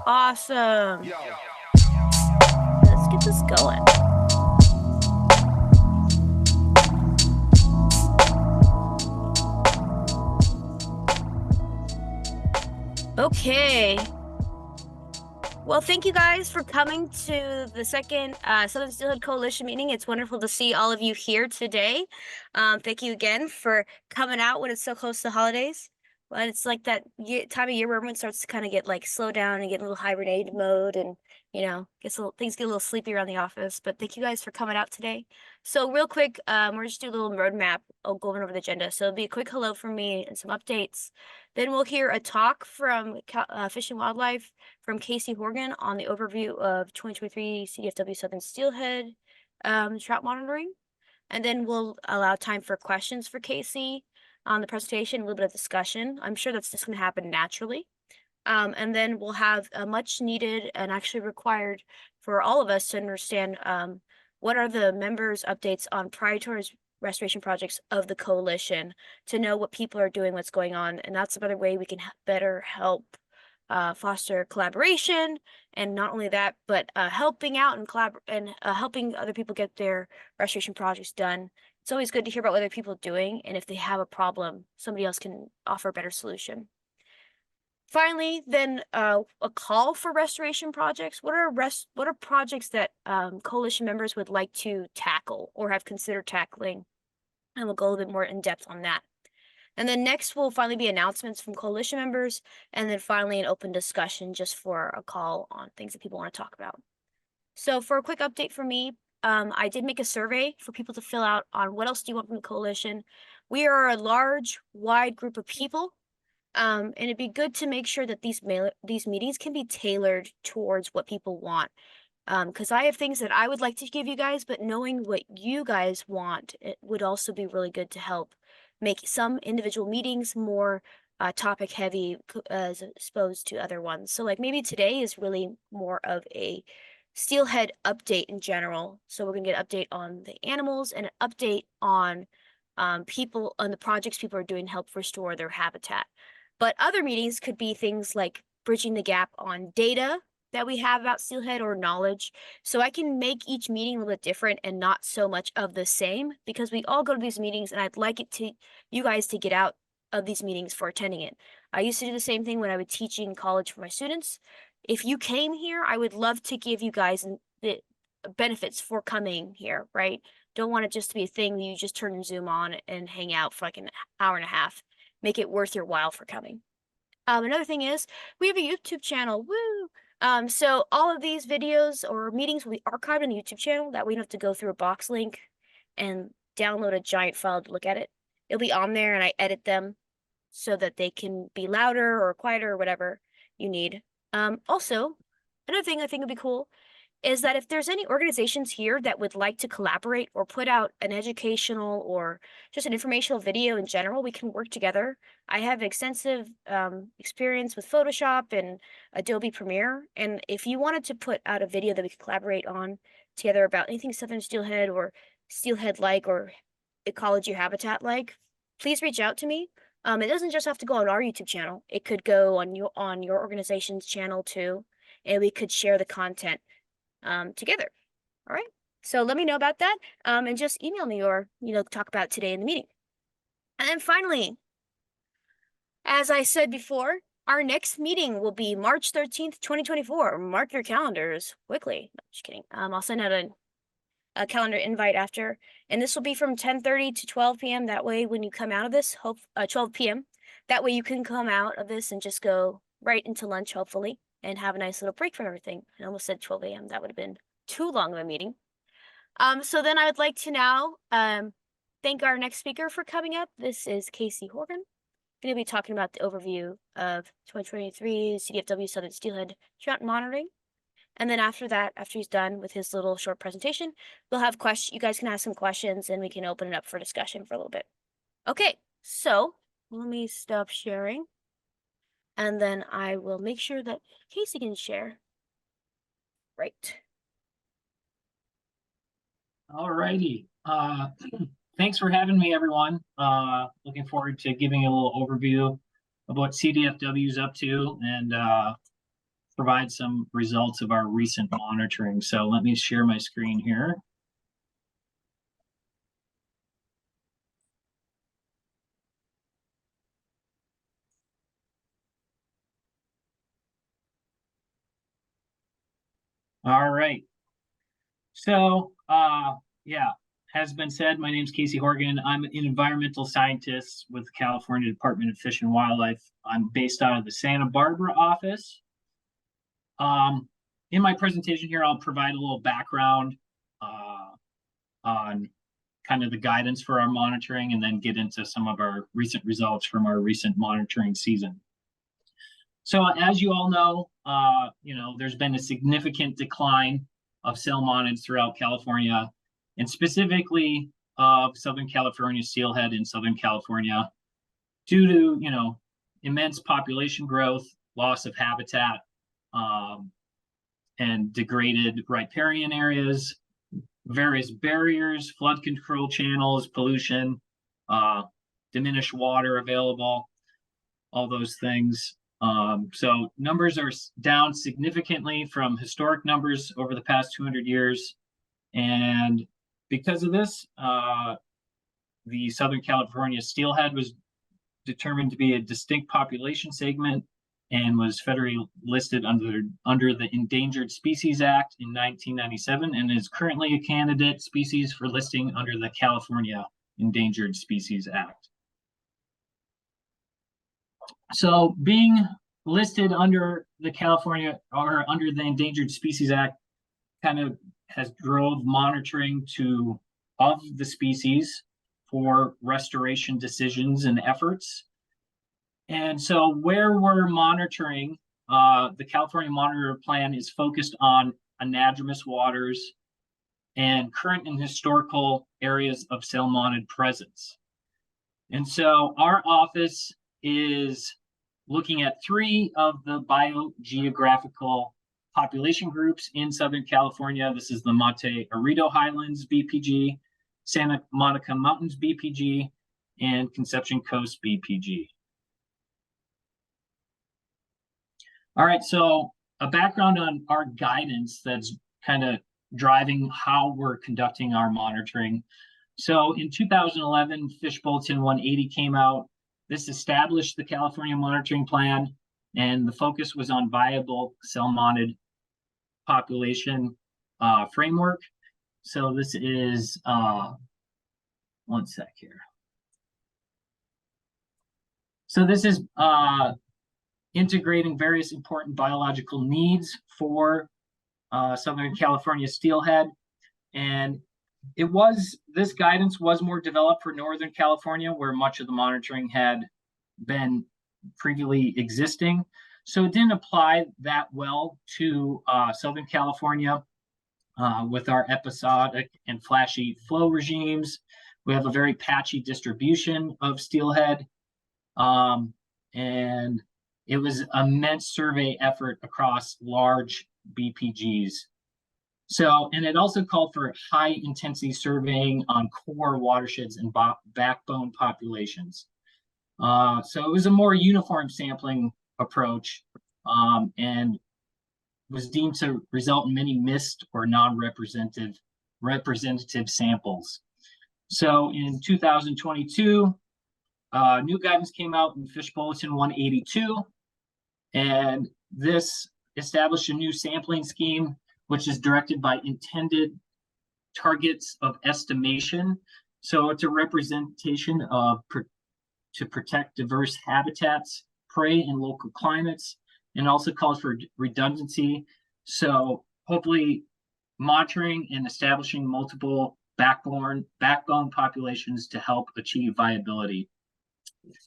Awesome. Let's get this going. Okay. Well, thank you guys for coming to the second Southern Steelhead Coalition meeting. It's wonderful to see all of you here today. Thank you again for coming out when it's so close to the holidays. Well, it's like that time of year where everyone starts to kind of get like slow down and get a little hibernated mode, and things get a little sleepy around the office. But thank you guys for coming out today. So real quick, we're just do a little roadmap. Going over the agenda. So it'll be a quick hello from me and some updates. Then we'll hear a talk from Fish and Wildlife from Casey Horgan on the overview of 2023 CDFW Southern Steelhead trout monitoring. And then we'll allow time for questions for Casey on the presentation, a little bit of discussion. I'm sure that's just going to happen naturally. And then we'll have a much needed and actually required for all of us to understand what are the members' updates on priority restoration projects of the coalition, to know what people are doing, what's going on. And that's another way we can better help foster collaboration, and not only that, but helping out and helping other people get their restoration projects done. It's always good to hear about what other people are doing, and if they have a problem, somebody else can offer a better solution. Finally, then a call for restoration projects. What are projects that coalition members would like to tackle or have considered tackling? And we'll go a little bit more in depth on that. And then next will finally be announcements from coalition members, and then finally an open discussion just for a call on things that people want to talk about. So for a quick update from me, I did make a survey for people to fill out on what else do you want from the coalition. We are a large, wide group of people, and it'd be good to make sure that these meetings can be tailored towards what people want. Because I have things that I would like to give you guys, but knowing what you guys want, it would also be really good to help make some individual meetings more topic heavy as opposed to other ones. So like maybe today is really more of a steelhead update in general. So we're gonna get an update on the animals and an update on people on the projects people are doing to help restore their habitat. But other meetings could be things like bridging the gap on data that we have about steelhead or knowledge. So I can make each meeting a little bit different and not so much of the same, because we all go to these meetings and I'd like you guys to get out of these meetings for attending it. I used to do the same thing when I was teaching college for my students. If you came here, I would love to give you guys the benefits for coming here, right? Don't want it just to be a thing that you just turn your Zoom on and hang out for like an hour and a half. Make it worth your while for coming. Another thing is we have a YouTube channel. Woo! So all of these videos or meetings will be archived on the YouTube channel. That way you don't have to go through a box link and download a giant file to look at it. It'll be on there, and I edit them so that they can be louder or quieter or whatever you need. Also, another thing I think would be cool is that if there's any organizations here that would like to collaborate or put out an educational or just an informational video in general, we can work together. I have extensive experience with Photoshop and Adobe Premiere, and if you wanted to put out a video that we could collaborate on together about anything Southern Steelhead or Steelhead-like or ecology or habitat-like, please reach out to me. It doesn't just have to go on our YouTube channel. It could go on your organization's channel too, and we could share the content together. All right. So let me know about that. And just email me or, talk about it today in the meeting. And then finally, as I said before, our next meeting will be March 13th, 2024. Mark your calendars quickly. No, just kidding. I'll send out a calendar invite after, and this will be from 10:30 to 12 p.m. That way, when you come out of this, 12 p.m. That way you can come out of this and just go right into lunch, hopefully, and have a nice little break from everything. I almost said 12 a.m. That would have been too long of a meeting. So then I would like to now thank our next speaker for coming up. This is Casey Horgan. Going to be talking about the overview of 2023 CDFW Southern Steelhead Trout monitoring. And then after that, after he's done with his little short presentation, we'll have questions. You guys can ask some questions and we can open it up for discussion for a little bit. Okay, so let me stop sharing. And then I will make sure that Casey can share. Right. All righty. Thanks for having me, everyone. Looking forward to giving you a little overview of what CDFW is up to and provide some results of our recent monitoring. So let me share my screen here. All right. So, yeah, has been said, my name is Casey Horgan. I'm an environmental scientist with the California Department of Fish and Wildlife. I'm based out of the Santa Barbara office. In my presentation here, I'll provide a little background on kind of the guidance for our monitoring and then get into some of our recent results from our recent monitoring season. So as you all know, there's been a significant decline of salmonids throughout California, and specifically of Southern California steelhead in Southern California, due to immense population growth, loss of habitat, and degraded riparian areas, various barriers, flood control channels, pollution, diminished water available, all those things. So numbers are down significantly from historic numbers over the past 200 years. And because of this, the Southern California steelhead was determined to be a distinct population segment and was federally listed under the Endangered Species Act in 1997 and is currently a candidate species for listing under the California Endangered Species Act. So being listed under the California or under the Endangered Species Act kind of has drove monitoring of the species for restoration decisions and efforts. And so where we're monitoring, the California Monitor Plan is focused on anadromous waters and current and historical areas of salmonid presence. And so our office is looking at 3 of the biogeographical population groups in Southern California. This is the Monte Arito Highlands BPG, Santa Monica Mountains BPG, and Conception Coast BPG. All right, so a background on our guidance that's kind of driving how we're conducting our monitoring. So in 2011, Fish Bulletin 180 came out. This established the California Monitoring Plan, and the focus was on viable salmonid population framework. So this is, one sec here. So this is integrating various important biological needs for Southern California steelhead. And this guidance was more developed for Northern California, where much of the monitoring had been previously existing. So it didn't apply that well to Southern California with our episodic and flashy flow regimes. We have a very patchy distribution of steelhead. And it was an immense survey effort across large BPGs. So, and it also called for high intensity surveying on core watersheds and backbone populations. So it was a more uniform sampling approach and was deemed to result in many missed or non-representative samples. So in 2022, new guidance came out in Fish Bulletin 182, and this established a new sampling scheme, which is directed by intended targets of estimation. So it's a representation of to protect diverse habitats, prey, and local climates, and also calls for redundancy. So hopefully monitoring and establishing multiple backbone populations to help achieve viability.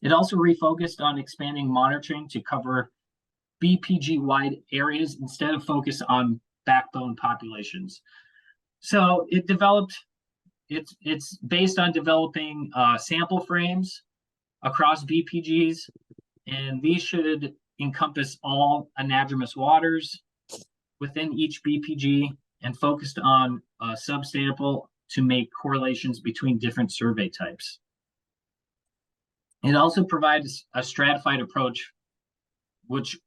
It also refocused on expanding monitoring to cover BPG-wide areas instead of focus on backbone populations. So it's based on developing sample frames across BPGs, and these should encompass all anadromous waters within each BPG and focused on a subsample to make correlations between different survey types. It also provides a stratified approach, which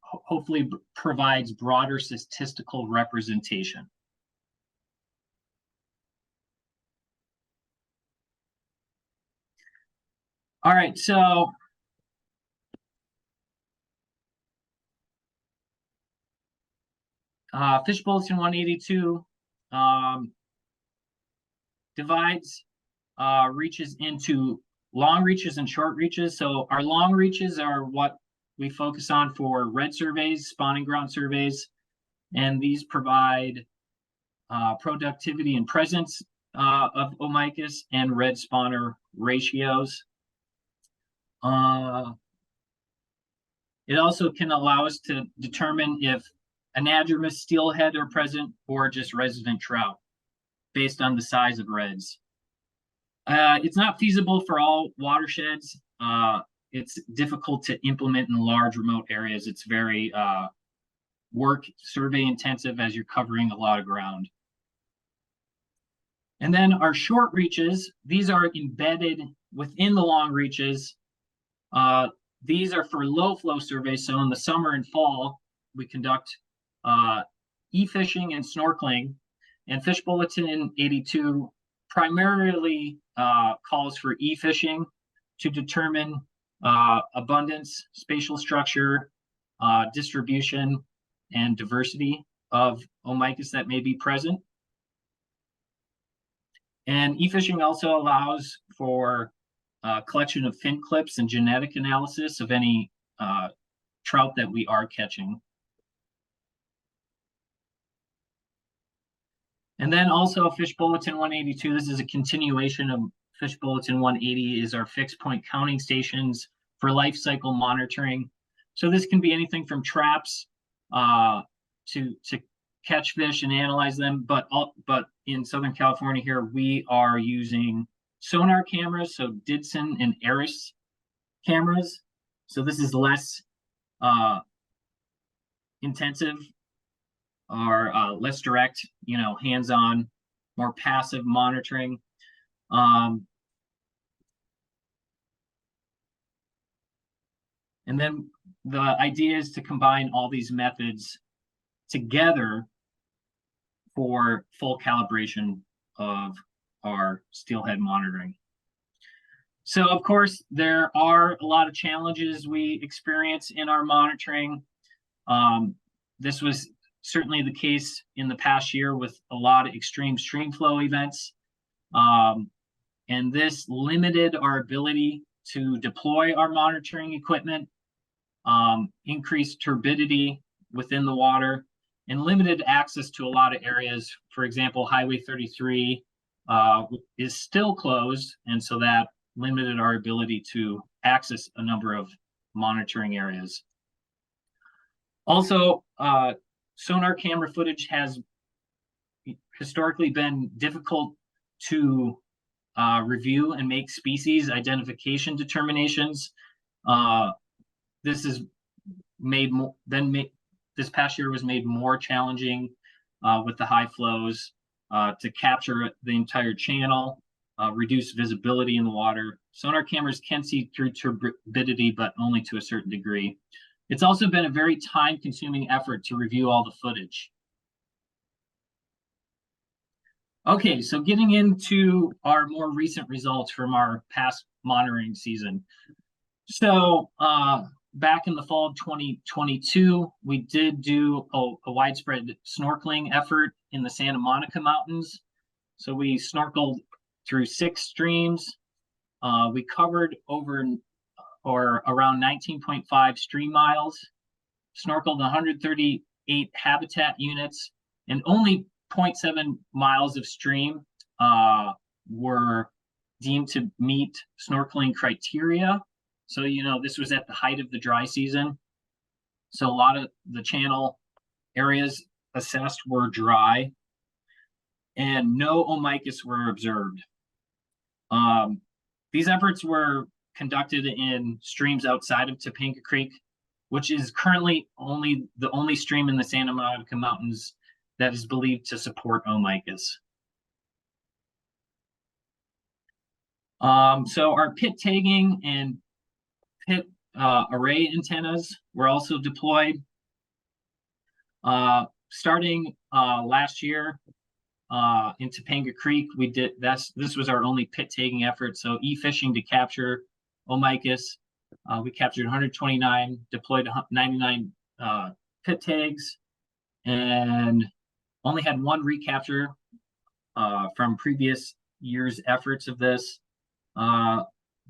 hopefully provides broader statistical representation. All right, so Fish Bulletin 182 divides reaches into long reaches and short reaches. So our long reaches are what we focus on for red surveys, spawning ground surveys, and these provide productivity and presence of Omicus and red spawner ratios. It also can allow us to determine if anadromous steelhead are present or just resident trout based on the size of reds. It's not feasible for all watersheds. It's difficult to implement in large remote areas. It's very work survey intensive as you're covering a lot of ground. And then our short reaches, these are embedded within the long reaches. These are for low flow surveys. So in the summer and fall, we conduct e-fishing and snorkeling. And Fish Bulletin 82 primarily calls for e-fishing to determine abundance, spatial structure, distribution, and diversity of Omicus that may be present. And e-fishing also allows for collection of fin clips and genetic analysis of any trout that we are catching. And then also Fish Bulletin 182, this is a continuation of Fish Bulletin 180, is our fixed point counting stations for life cycle monitoring. So this can be anything from traps to catch fish and analyze them, but in Southern California here, we are using sonar cameras, so Didson and Eris cameras. So this is less intensive or less direct, hands-on, more passive monitoring. And then the idea is to combine all these methods together for full calibration of our steelhead monitoring. So of course, there are a lot of challenges we experience in our monitoring. This was certainly the case in the past year with a lot of extreme stream flow events. And this limited our ability to deploy our monitoring equipment, increased turbidity within the water, and limited access to a lot of areas. For example, Highway 33 is still closed, and so that limited our ability to access a number of monitoring areas. Also, sonar camera footage has historically been difficult to review and make species identification determinations. This is this past year was made more challenging with the high flows to capture the entire channel, reduce visibility in the water. Sonar cameras can see through turbidity, but only to a certain degree. It's also been a very time-consuming effort to review all the footage. Okay, so getting into our more recent results from our past monitoring season. So back in the fall of 2022, we did do a widespread snorkeling effort in the Santa Monica Mountains. So we snorkeled through 6 streams. We covered around 19.5 stream miles, snorkeled 138 habitat units, and only 0.7 miles of stream were deemed to meet snorkeling criteria. So, this was at the height of the dry season. So a lot of the channel areas assessed were dry, and no Omicus were observed. These efforts were conducted in streams outside of Topanga Creek, which is currently the only stream in the Santa Monica Mountains that is believed to support Omicus. So our pit tagging and pit array antennas were also deployed. Starting last year in Topanga Creek, this was our only pit tagging effort. So e-fishing to capture Omicus. We captured 129, deployed 99 pit tags, and only had one recapture from previous years' efforts of this.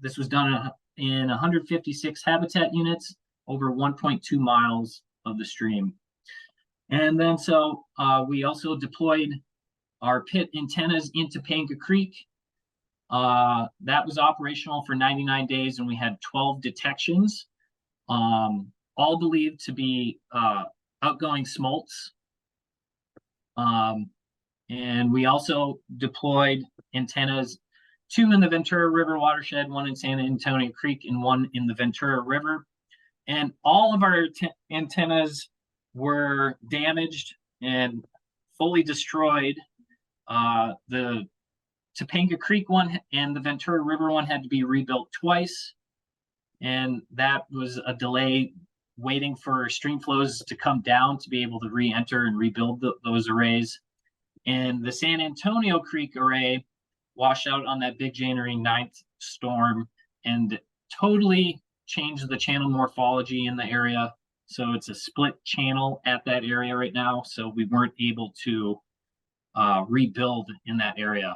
This was done in 156 habitat units over 1.2 miles of the stream. And then we also deployed our pit antennas into Topanga Creek. That was operational for 99 days, and we had 12 detections, all believed to be outgoing smolts. And we also deployed antennas, 2 in the Ventura River watershed, 1 in San Antonio Creek, and 1 in the Ventura River. And all of our antennas were damaged and fully destroyed. The Topanga Creek one and the Ventura River one had to be rebuilt twice. And that was a delay waiting for stream flows to come down to be able to re-enter and rebuild those arrays. And the San Antonio Creek array washed out on that big January 9th storm and totally changed the channel morphology in the area. So it's a split channel at that area right now. So we weren't able to rebuild in that area.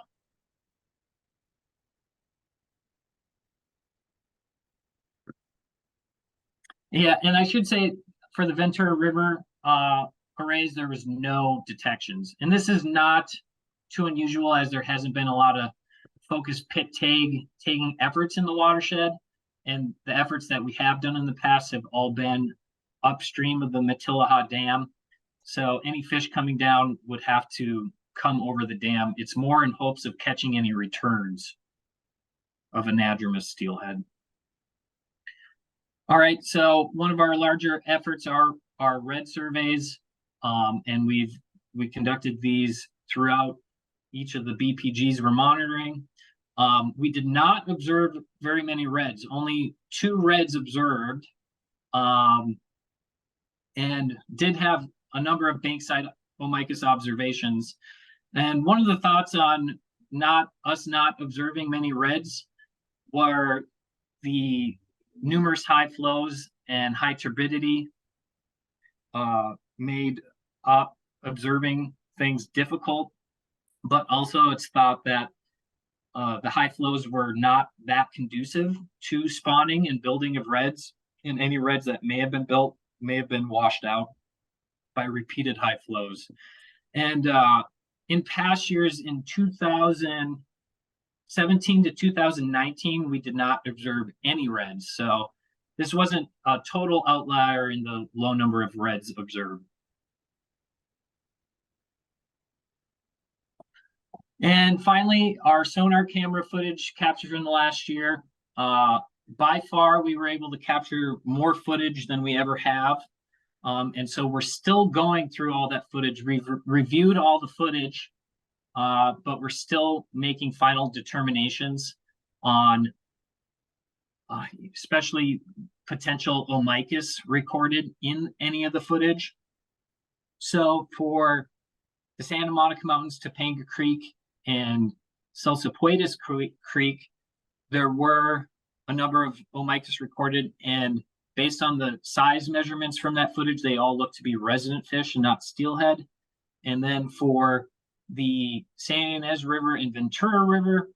Yeah, and I should say for the Ventura River arrays, there was no detections. And this is not too unusual, as there hasn't been a lot of focused pit tagging efforts in the watershed. And the efforts that we have done in the past have all been upstream of the Matilaha Dam. So any fish coming down would have to come over the dam. It's more in hopes of catching any returns of anadromous steelhead. All right, so one of our larger efforts are our red surveys, and we conducted these throughout each of the BPGs we're monitoring. We did not observe very many reds, only 2 reds observed, and did have a number of bankside Omicus observations. And one of the thoughts on not observing many reds were the numerous high flows and high turbidity made observing things difficult, but also it's thought that the high flows were not that conducive to spawning and building of reds, and any reds that may have been built may have been washed out by repeated high flows. And in past years, in 2017 to 2019, we did not observe any reds. So this wasn't a total outlier in the low number of reds observed. And finally, our sonar camera footage captured in the last year. By far, we were able to capture more footage than we ever have. And so we're still going through all that footage. We've reviewed all the footage, but we're still making final determinations on especially potential Omicus recorded in any of the footage. So for the Santa Monica Mountains, Topanga Creek, and Salsapuedes Creek, there were a number of Omicus recorded, and based on the size measurements from that footage, they all look to be resident fish and not steelhead. And then for the San Ynez River and Ventura River,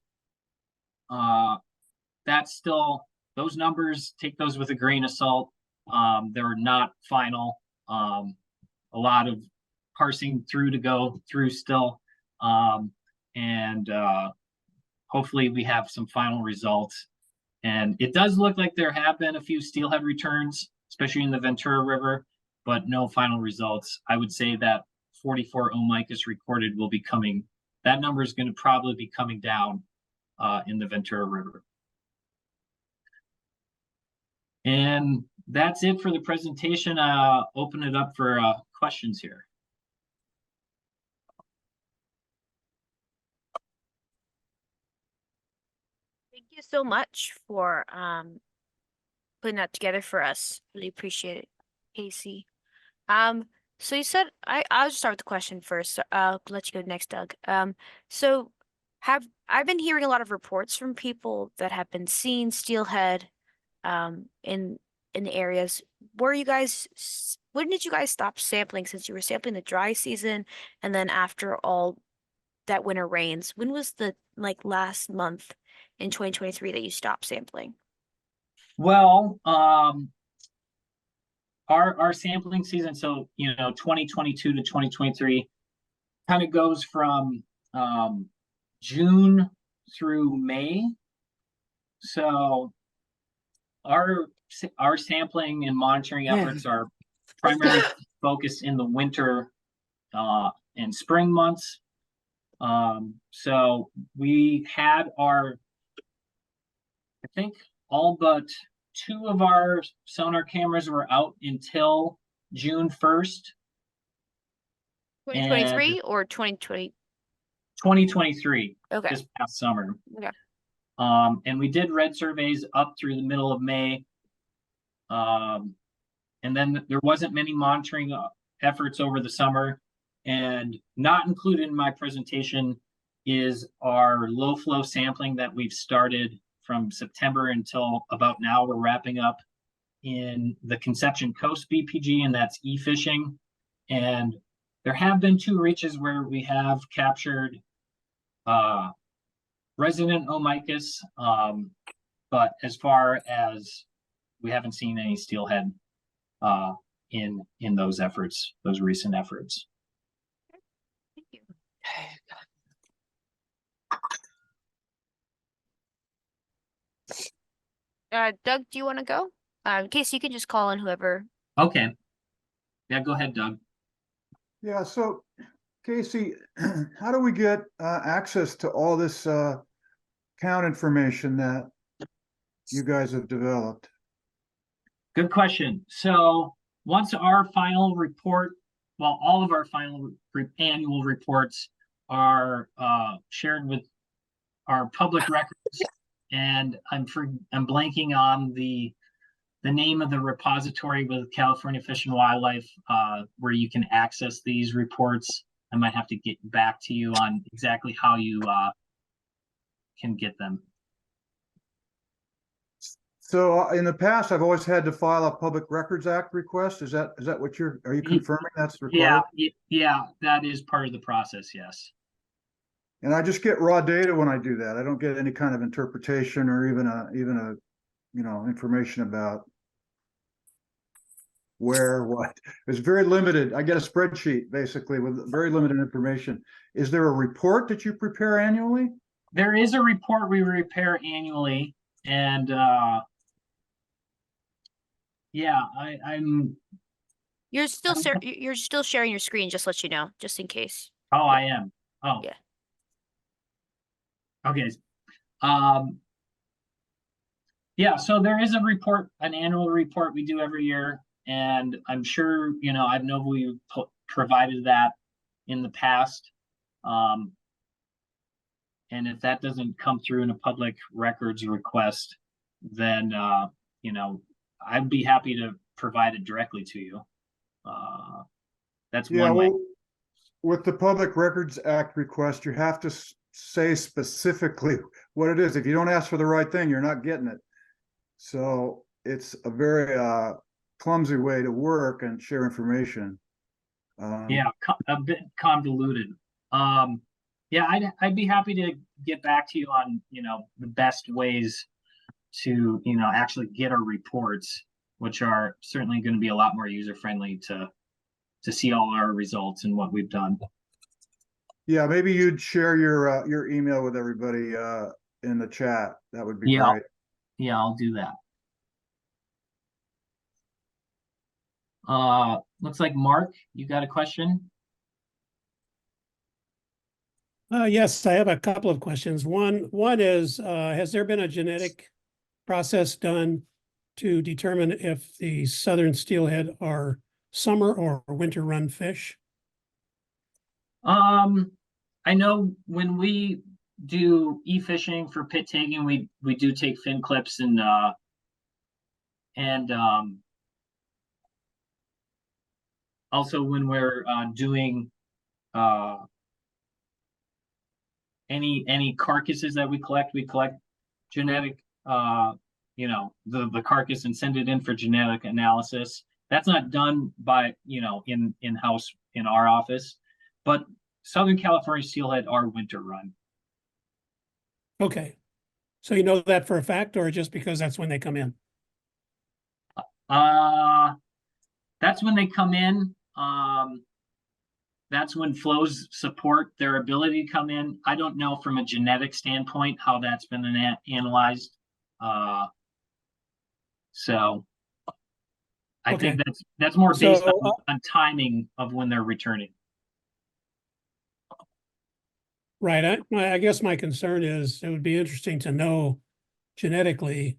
that's still, those numbers, take those with a grain of salt. They're not final. A lot of parsing through to go through still. And hopefully we have some final results. And it does look like there have been a few steelhead returns, especially in the Ventura River, but no final results. I would say that 44 Omicus recorded will be coming. That number is going to probably be coming down in the Ventura River. And that's it for the presentation. Open it up for questions here. Thank you so much for putting that together for us. Really appreciate it, Casey. So you said I'll just start with the question first. I'll let you go next, Doug. So have I've been hearing a lot of reports from people that have been seeing steelhead in the areas. When did you guys stop sampling since you were sampling the dry season and then after all that winter rains? When was the like last month in 2023 that you stopped sampling? Well, our sampling season, so 2022 to 2023 kind of goes from June through May. So our our sampling and monitoring efforts are primarily focused in the winter and spring months. So we had I think all but two of our sonar cameras were out until June 1st and 2023 or 2020? 2023, Okay. this past summer. Okay. And we did red surveys up through the middle of May. And then there wasn't many monitoring efforts over the summer. And not included in my presentation is our low flow sampling that we've started from September until about now. We're wrapping up in the Conception Coast BPG, and that's e-fishing. And there have been two reaches where we have captured resident Omicus, but as far as we haven't seen any steelhead in those efforts, those recent efforts. Thank you. Doug, do you want to go? In case you can just call in whoever. Okay. Yeah, go ahead, Doug. Yeah, so Casey, how do we get access to all this count information that you guys have developed? Good question. So once our final report, well, all of our final annual reports are shared with our public records, and I'm blanking on the name of the repository with California Fish and Wildlife where you can access these reports. I might have to get back to you on exactly how you can get them. So in the past, I've always had to file a Public Records Act request. Is that what are you confirming that's required? Yeah, that is part of the process, yes. And I just get raw data when I do that. I don't get any kind of interpretation or even a information about where, what. It's very limited. I get a spreadsheet basically with very limited information. Is there a report that you prepare annually? There is a report we prepare annually, and yeah, I'm. You're still sharing your screen, just to let you know, just in case. Oh, I am. Oh. Yeah. Okay. Yeah, so there is a report, an annual report we do every year, and I'm sure, I know we provided that in the past. And if that doesn't come through in a public records request, then, I'd be happy to provide it directly to you. That's one way. Well, with the Public Records Act request, you have to say specifically what it is. If you don't ask for the right thing, you're not getting it. So it's a very clumsy way to work and share information. Yeah, a bit convoluted. Yeah, I'd be happy to get back to you on, the best ways to, actually get our reports, which are certainly going to be a lot more user friendly to see all our results and what we've done. Yeah, maybe you'd share your email with everybody in the chat. That would be great. Yeah, I'll do that. Looks like Mark, you got a question? Yes, I have a couple of questions. One is, has there been a genetic process done to determine if the southern steelhead are summer or winter run fish? I know when we do e-fishing for pit tagging, we do take fin clips and Also, when we're doing any carcasses that we collect genetic, the carcass and send it in for genetic analysis. That's not done by, in-house in our office, but Southern California steelhead are winter run. Okay. So you know that for a fact, or just because that's when they come in? That's when they come in. That's when flows support their ability to come in. I don't know from a genetic standpoint how that's been analyzed. So I think that's more based on timing of when they're returning. Right. I guess my concern is it would be interesting to know genetically,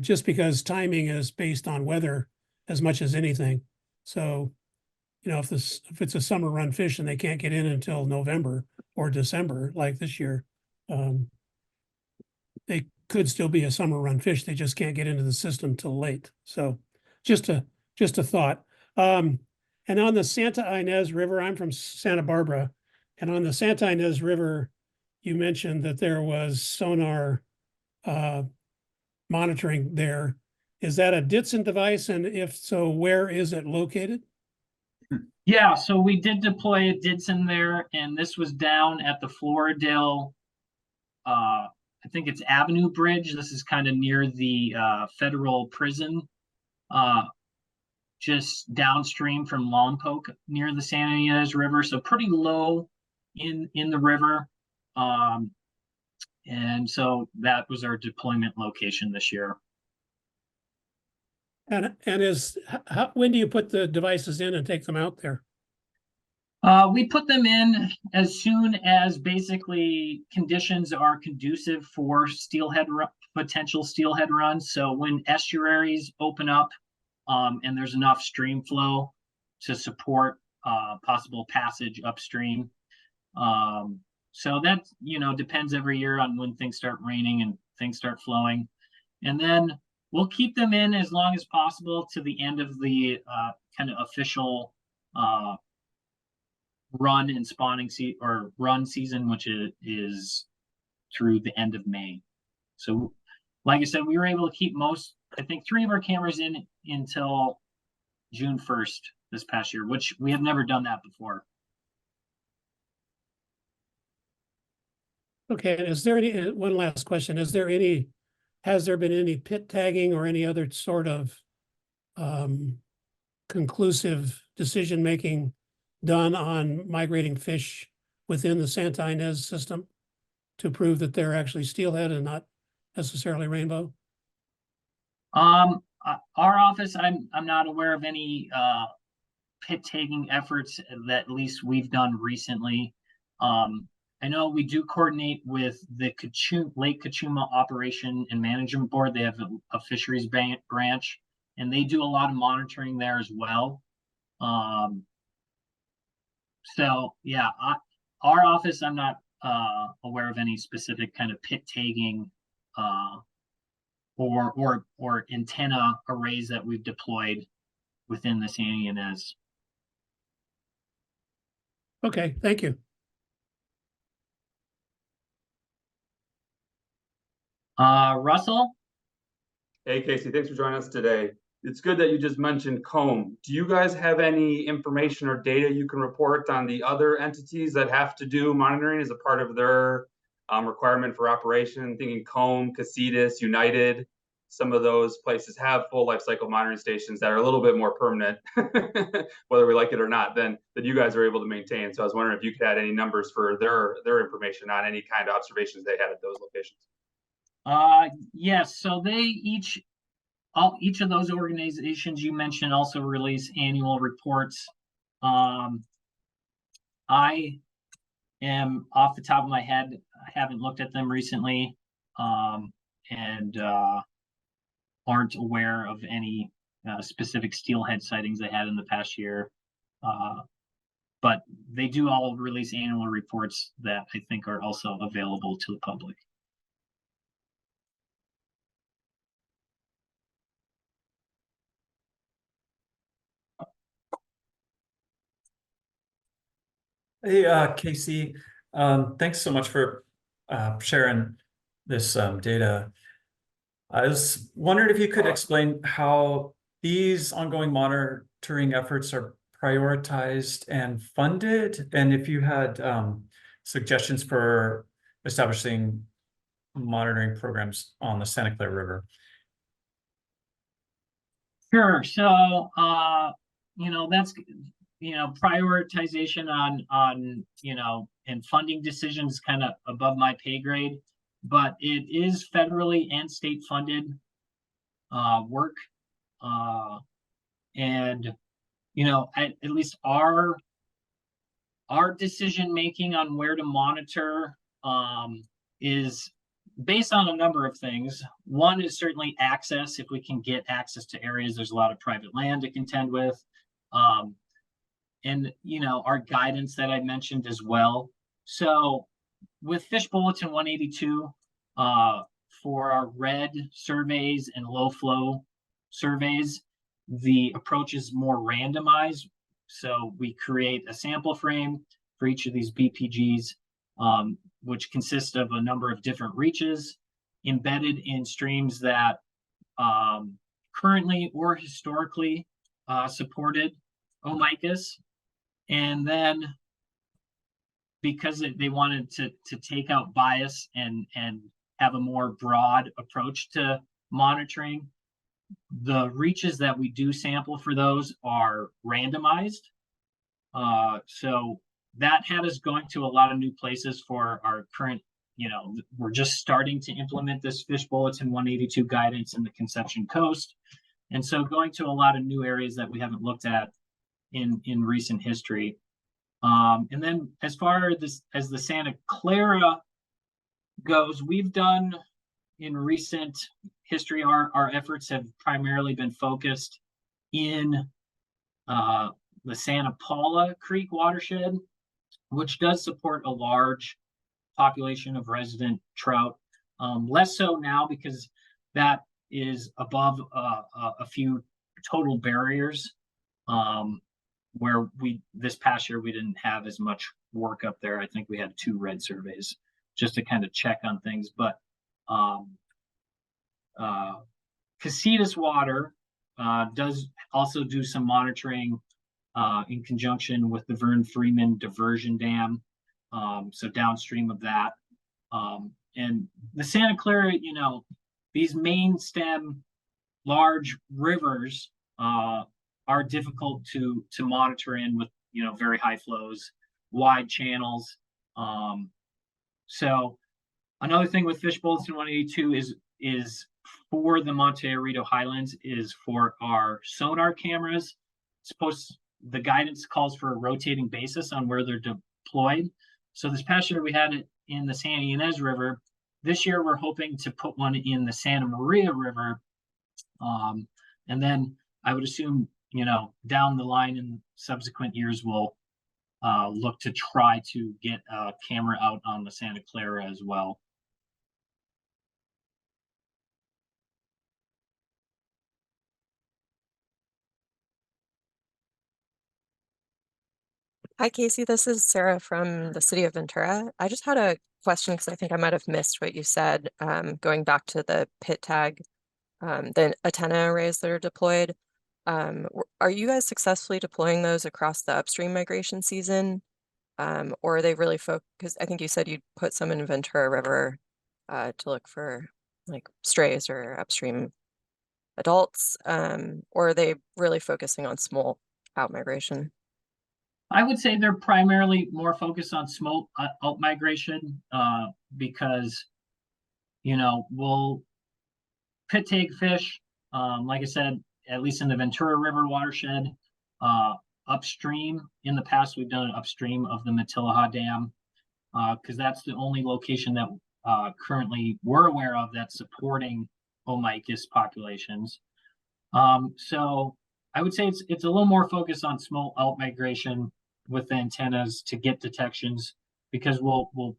just because timing is based on weather as much as anything. So, if it's a summer run fish and they can't get in until November or December, like this year, they could still be a summer run fish. They just can't get into the system till late. So just a thought. And on the Santa Ynez River, I'm from Santa Barbara, and on the Santa Ynez River, you mentioned that there was sonar monitoring there. Is that a Ditson device? And if so, where is it located? Yeah, so we did deploy a Ditson there, and this was down at the Floridale, I think it's Avenue Bridge. This is kind of near the federal prison, just downstream from Lompoc near the Santa Ynez River. So pretty low in the river. And so that was our deployment location this year. And when do you put the devices in and take them out there? We put them in as soon as basically conditions are conducive for potential steelhead runs. So when estuaries open up and there's enough stream flow to support possible passage upstream. So that, depends every year on when things start raining and things start flowing. And then we'll keep them in as long as possible to the end of the kind of official run and spawning run season, which is through the end of May. So like I said, we were able to keep I think 3 of our cameras in until June 1st this past year, which we have never done that before. Okay, is there one last question? Has there been any pit tagging or any other sort of conclusive decision-making done on migrating fish within the Santa Ynez system to prove that they're actually steelhead and not necessarily rainbow? Our office, I'm not aware of any pit tagging efforts that at least we've done recently. I know we do coordinate with the Lake Cachuma Operation and Management Board. They have a fisheries branch, and they do a lot of monitoring there as well. So yeah, our office, I'm not aware of any specific kind of pit tagging or antenna arrays that we've deployed within the Santa Ynez. Okay, thank you. Russell? Hey, Casey, thanks for joining us today. It's good that you just mentioned comb. Do you guys have any information or data you can report on the other entities that have to do monitoring as a part of their requirement for operation? Thinking comb, Casitas, United, some of those places have full life cycle monitoring stations that are a little bit more permanent, whether we like it or not, than you guys are able to maintain. So I was wondering if you could add any numbers for their information on any kind of observations they had at those locations. Yes, so they each of those organizations you mentioned also release annual reports. I am off the top of my head, I haven't looked at them recently, and aren't aware of any specific steelhead sightings they had in the past year. But they do all release annual reports that I think are also available to the public. Hey, Casey, thanks so much for sharing this data. I was wondering if you could explain how these ongoing monitoring efforts are prioritized and funded, and if you had suggestions for establishing monitoring programs on the Santa Clara River. Sure. So, that's, prioritization on, and funding decisions kind of above my pay grade, but it is federally and state funded work. And, at least our decision making on where to monitor is based on a number of things. One is certainly access. If we can get access to areas, there's a lot of private land to contend with. And, our guidance that I mentioned as well. So with Fish Bulletin 182, for our red surveys and low flow surveys, the approach is more randomized. So we create a sample frame for each of these BPGs, which consists of a number of different reaches embedded in streams that currently or historically supported Omicus. And then because they wanted to take out bias and have a more broad approach to monitoring, the reaches that we do sample for those are randomized. So that had us going to a lot of new places for our current, we're just starting to implement this Fish Bulletin 182 guidance in the Conception Coast. And so going to a lot of new areas that we haven't looked at in recent history. And then as far as the Santa Clara goes, we've done in recent history, our efforts have primarily been focused in the Santa Paula Creek watershed, which does support a large population of resident trout. Less so now because that is above a few total barriers, where this past year we didn't have as much work up there. I think we had 2 red surveys just to kind of check on things. But Casitas Water does also do some monitoring in conjunction with the Vern Freeman Diversion Dam, so downstream of that. And the Santa Clara, these main stem large rivers are difficult to monitor in with, very high flows, wide channels. So another thing with Fish Bulletin 182 is for the Monte Arito Highlands is for our sonar cameras. The guidance calls for a rotating basis on where they're deployed. So this past year we had it in the Santa Ynez River. This year we're hoping to put one in the Santa Maria River. And then I would assume, down the line in subsequent years, we'll look to try to get a camera out on the Santa Clara as well. Hi, Casey. This is Sarah from the city of Ventura. I just had a question because I think I might have missed what you said, going back to the pit tag, the antenna arrays that are deployed. Are you guys successfully deploying those across the upstream migration season? Or are they really because I think you said you'd put some in Ventura River to look for like strays or upstream adults, or are they really focusing on smolt out migration? I would say they're primarily more focused on smolt out migration, because, we'll pit take fish, like I said, at least in the Ventura River watershed, upstream. In the past, we've done it upstream of the Matilaha Dam, because that's the only location that currently we're aware of that's supporting Omicus populations. So I would say it's a little more focused on smolt out migration with the antennas to get detections, because we'll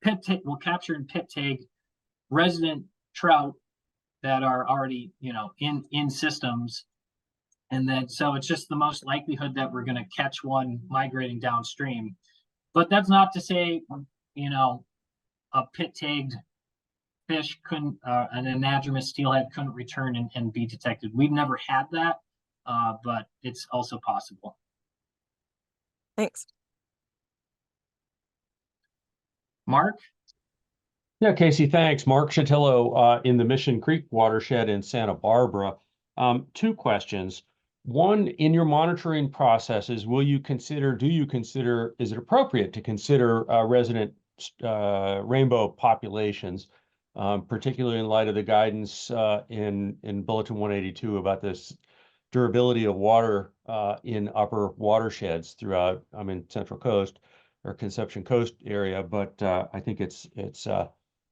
capture and pit take resident trout that are already in systems, and then so it's just the most likelihood that we're going to catch one migrating downstream. But that's not to say, you know, a pit-tagged fish couldn't, an anadromous steelhead couldn't return and be detected. We've never had that, but it's also possible. Thanks. Mark? Yeah, Casey, thanks. Mark Chatillo, in the Mission Creek watershed in Santa Barbara. Two questions. One, in your monitoring processes, do you consider, is it appropriate to consider resident rainbow populations, particularly in light of the guidance in Bulletin 182 about this durability of water in upper watersheds throughout, I'm in Central Coast or Conception Coast area, but I think it's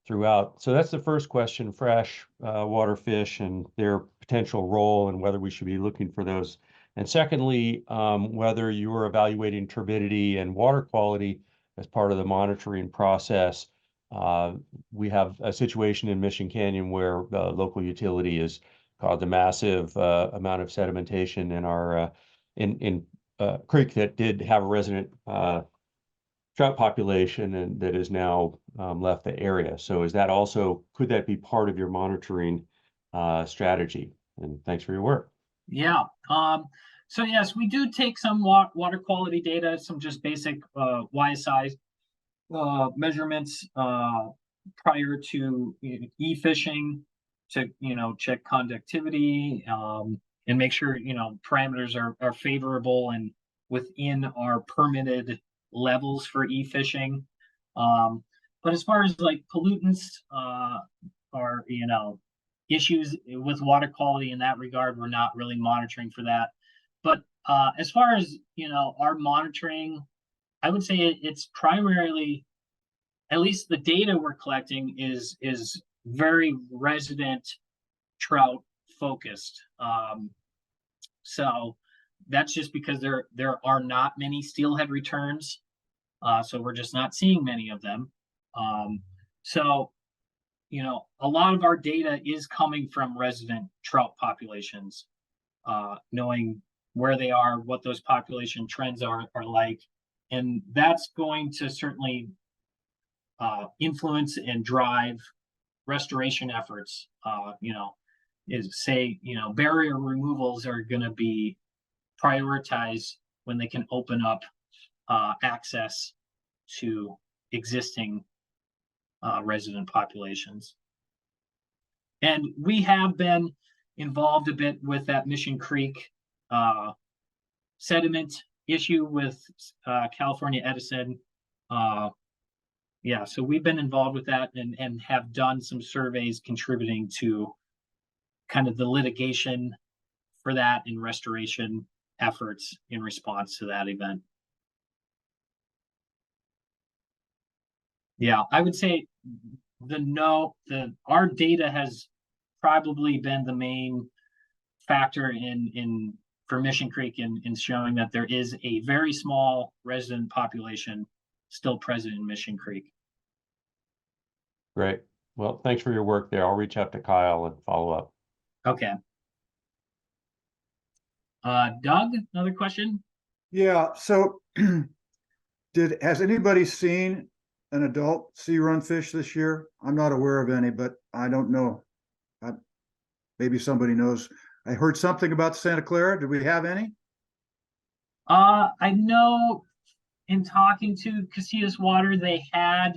throughout. So that's the first question, fresh water fish and their potential role and whether we should be looking for those. And secondly, whether you're evaluating turbidity and water quality as part of the monitoring process. We have a situation in Mission Canyon where the local utility has caused a massive amount of sedimentation in our creek that did have a resident trout population and that is now left the area. So is that also, could that be part of your monitoring strategy? And thanks for your work. Yeah. So yes, we do take some water quality data, some just basic YSI measurements prior to e-fishing to, check conductivity and make sure, parameters are favorable and within our permitted levels for e-fishing. But as far as like pollutants or, issues with water quality in that regard, we're not really monitoring for that. But as far as, our monitoring, I would say it's primarily, at least the data we're collecting is very resident trout focused. So that's just because there are not many steelhead returns. So we're just not seeing many of them. So, a lot of our data is coming from resident trout populations, knowing where they are, what those population trends are like. And that's going to certainly influence and drive restoration efforts. Barrier removals are going to be prioritized when they can open up access to existing resident populations. And we have been involved a bit with that Mission Creek sediment issue with California Edison. So we've been involved with that and have done some surveys contributing to kind of the litigation for that and restoration efforts in response to that event. Yeah, I would say our data has probably been the main factor for Mission Creek in showing that there is a very small resident population still present in Mission Creek. Great. Well, thanks for your work there. I'll reach out to Kyle and follow up. Okay. Doug, another question? Yeah, so has anybody seen an adult sea run fish this year? I'm not aware of any, but I don't know. Maybe somebody knows. I heard something about Santa Clara. Did we have any? I know in talking to Casillas Water, they had,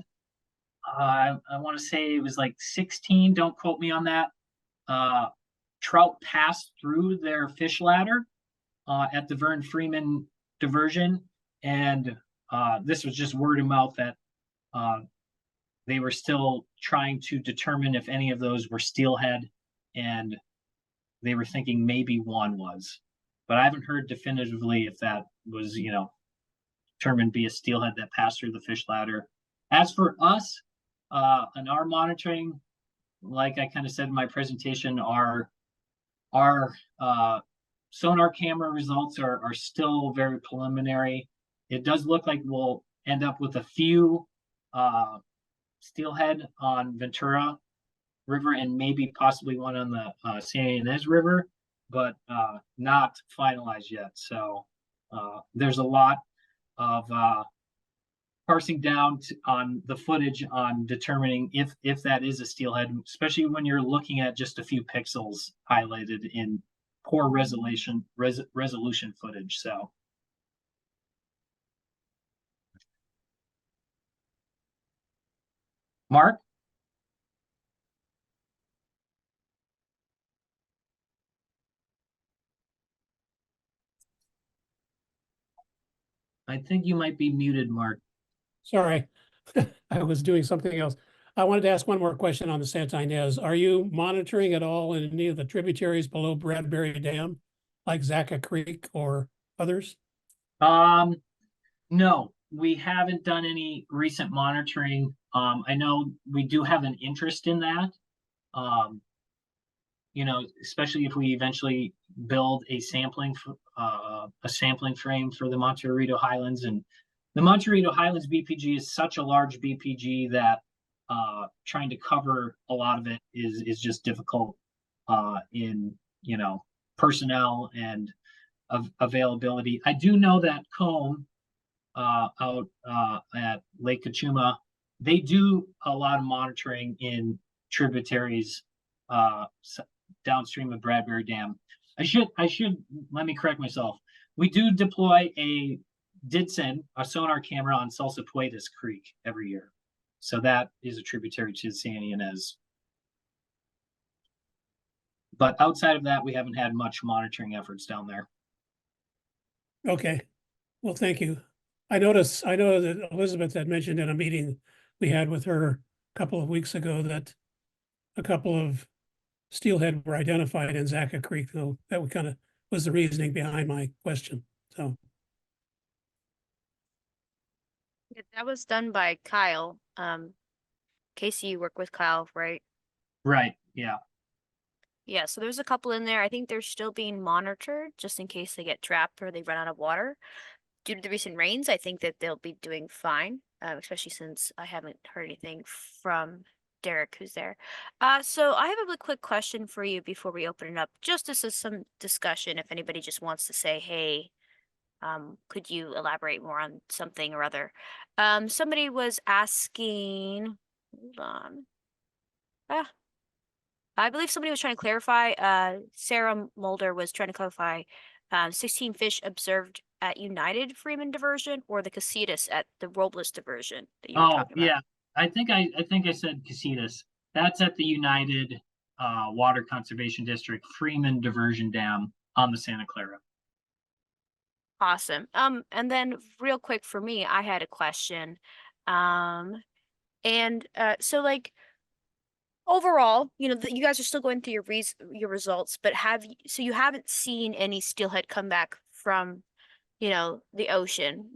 I want to say it was like 16, don't quote me on that, trout passed through their fish ladder at the Vern Freeman diversion. And this was just word of mouth that they were still trying to determine if any of those were steelhead, and they were thinking maybe one was, but I haven't heard definitively if that was, determined to be a steelhead that passed through the fish ladder. As for us, and our monitoring, like I kind of said in my presentation, our sonar camera results are still very preliminary. It does look like we'll end up with a few steelhead on Ventura River and maybe possibly one on the San Ynez River, but not finalized yet. So there's a lot of parsing down on the footage on determining if that is a steelhead, especially when you're looking at just a few pixels highlighted in poor resolution footage. So Mark? I think you might be muted, Mark. Sorry, I was doing something else. I wanted to ask one more question on the Santa Ynez. Are you monitoring at all in any of the tributaries below Bradbury Dam, like Zaca Creek or others? No, we haven't done any recent monitoring. I know we do have an interest in that. You know, especially if we eventually build a sampling frame for the Montecito Highlands, and the Montecito Highlands BPG is such a large BPG that trying to cover a lot of it is just difficult in, you know, personnel and availability. I do know that Combe out at Lake Cachuma, they do a lot of monitoring in tributaries downstream of Bradbury Dam. I should let me correct myself. We do deploy a sonar camera on Salsapuetas Creek every year. So that is a tributary to the Santa Ynez. But outside of that, we haven't had much monitoring efforts down there. Okay, well, thank you. I know that Elizabeth had mentioned in a meeting we had with her a couple of weeks ago that a couple of steelhead were identified in Zaca Creek, though that kind of was the reasoning behind my question. So That was done by Kyle. Casey, you work with Kyle, right? Right. Yeah. Yeah, so there's a couple in there. I think they're still being monitored just in case they get trapped or they run out of water. Due to the recent rains, I think that they'll be doing fine, especially since I haven't heard anything from Derek, who's there. So I have a really quick question for you before we open it up, just as some discussion, if anybody just wants to say, hey, could you elaborate more on something or other? Somebody was asking, hold on. I believe somebody was trying to clarify, Sarah Mulder was trying to clarify 16 fish observed at United Freeman diversion or the Casitas at the Robles diversion that you were talking about. Yeah. I think I said Casitas. That's at the United Water Conservation District Freeman Diversion Dam on the Santa Clara. Awesome. And then real quick for me, I had a question. So like overall, you know, you guys are still going through your results, but so you haven't seen any steelhead come back from, you know, the ocean.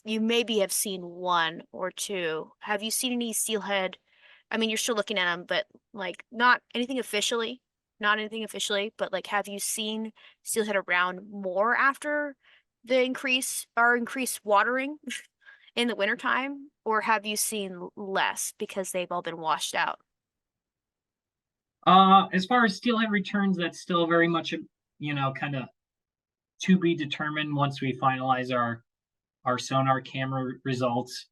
You maybe have seen one or two. Have you seen any steelhead? I mean, you're still looking at them, but like not anything officially, but like have you seen steelhead around more after the increased watering in the wintertime, or have you seen less because they've all been washed out? As far as steelhead returns, that's still very much, you know, kind of to be determined once we finalize our sonar camera results.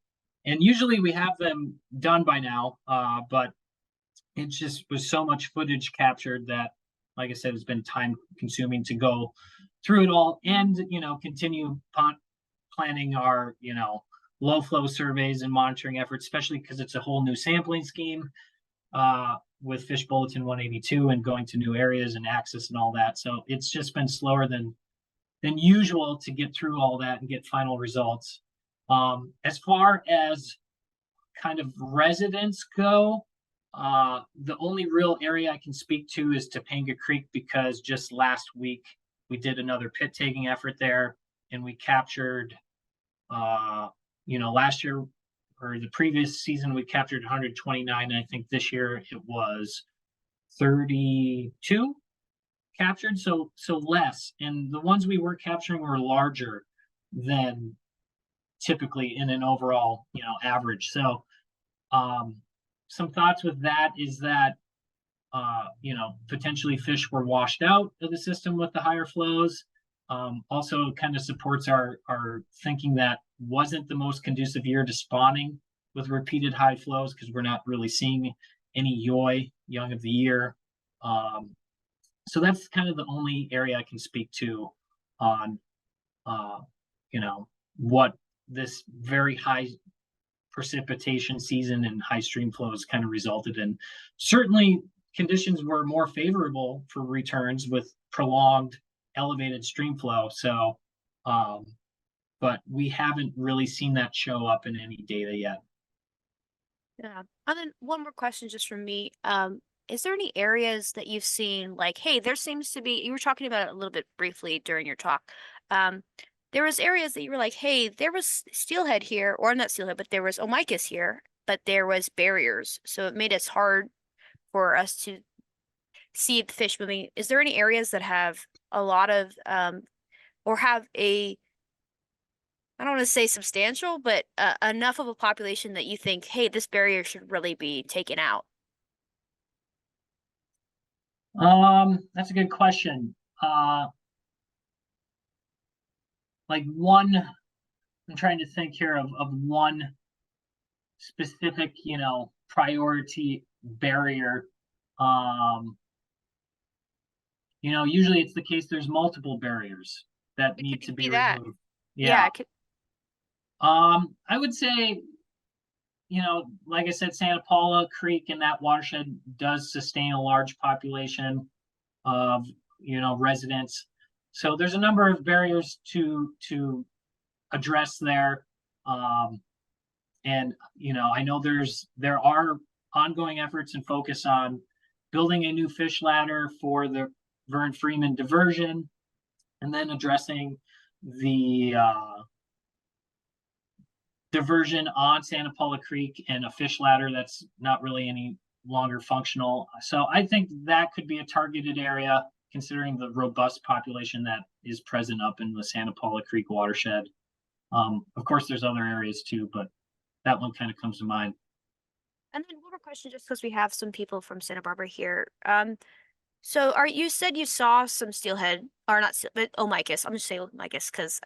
And usually we have them done by now, but it just was so much footage captured that, like I said, it's been time consuming to go through it all and, you know, continue planning our, you know, low flow surveys and monitoring efforts, especially because it's a whole new sampling scheme with Fish Bulletin 182 and going to new areas and access and all that. So it's just been slower than usual to get through all that and get final results. As far as kind of residents go, the only real area I can speak to is Topanga Creek, because just last week we did another pit taking effort there and we captured, you know, last year or the previous season we captured 129. And I think this year it was 32 captured, so less, and the ones we were capturing were larger than typically in an overall, you know, average. So some thoughts with that is that you know, potentially fish were washed out of the system with the higher flows. Also kind of supports our thinking that wasn't the most conducive year to spawning with repeated high flows because we're not really seeing any young of the year. So that's kind of the only area I can speak to on, what this very high precipitation season and high stream flows kind of resulted in. Certainly, conditions were more favorable for returns with prolonged elevated stream flow. So, but we haven't really seen that show up in any data yet. Yeah. And then one more question just from me. Is there any areas that you've seen like, hey, there seems to be, you were talking about it a little bit briefly during your talk. There was areas that you were like, hey, there was steelhead here, or not steelhead, but there was omicus here, but there was barriers. So it made it hard for us to see the fish moving. Is there any areas that have a lot of, or have a, I don't want to say substantial, but enough of a population that you think, hey, this barrier should really be taken out? That's a good question. Like one, I'm trying to think here of one specific, priority barrier. Usually it's the case there's multiple barriers that need to be removed. Yeah, it could. I would say, like I said, Santa Paula Creek and that watershed does sustain a large population of, residents. So there's a number of barriers to address there. And, I know there are ongoing efforts and focus on building a new fish ladder for the Vern Freeman diversion, and then addressing the diversion on Santa Paula Creek and a fish ladder that's not really any longer functional. So I think that could be a targeted area considering the robust population that is present up in the Santa Paula Creek watershed. Of course, there's other areas too, but that one kind of comes to mind. And then one more question, just because we have some people from Santa Barbara here. So you said you saw some steelhead, or not, but omicus. I'm just saying omicus because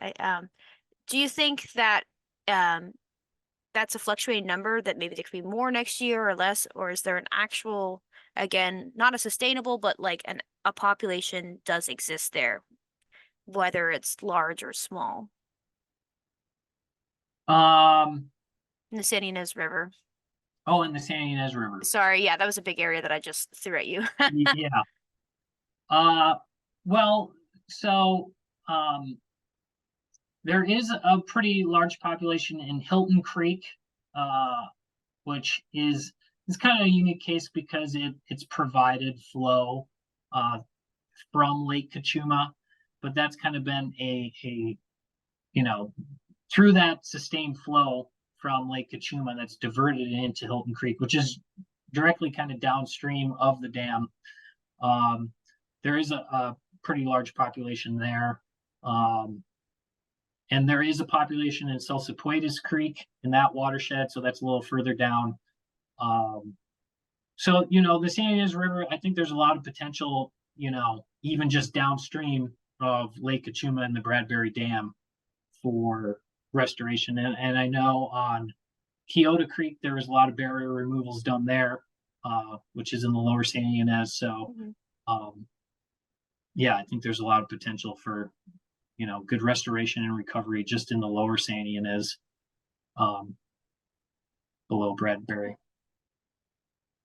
do you think that that's a fluctuating number, that maybe there could be more next year or less, or is there an actual, again, not a sustainable, but like a population does exist there, whether it's large or small? In the San Ynez River. Oh, in the San Ynez River. Sorry, yeah, that was a big area that I just threw at you. Yeah. Well, so there is a pretty large population in Hilton Creek, which is kind of a unique case because it's provided flow from Lake Cachuma, but that's kind of been a through that sustained flow from Lake Cachuma that's diverted into Hilton Creek, which is directly kind of downstream of the dam. There is a pretty large population there. And there is a population in Salsipuedes Creek in that watershed, so that's a little further down. So, the San Ynez River, I think there's a lot of potential, even just downstream of Lake Cachuma and the Bradbury Dam for restoration. And I know on Kyoto Creek, there was a lot of barrier removals done there, which is in the lower San Ynez. So, yeah, I think there's a lot of potential for, good restoration and recovery just in the lower San Ynez, below Bradbury.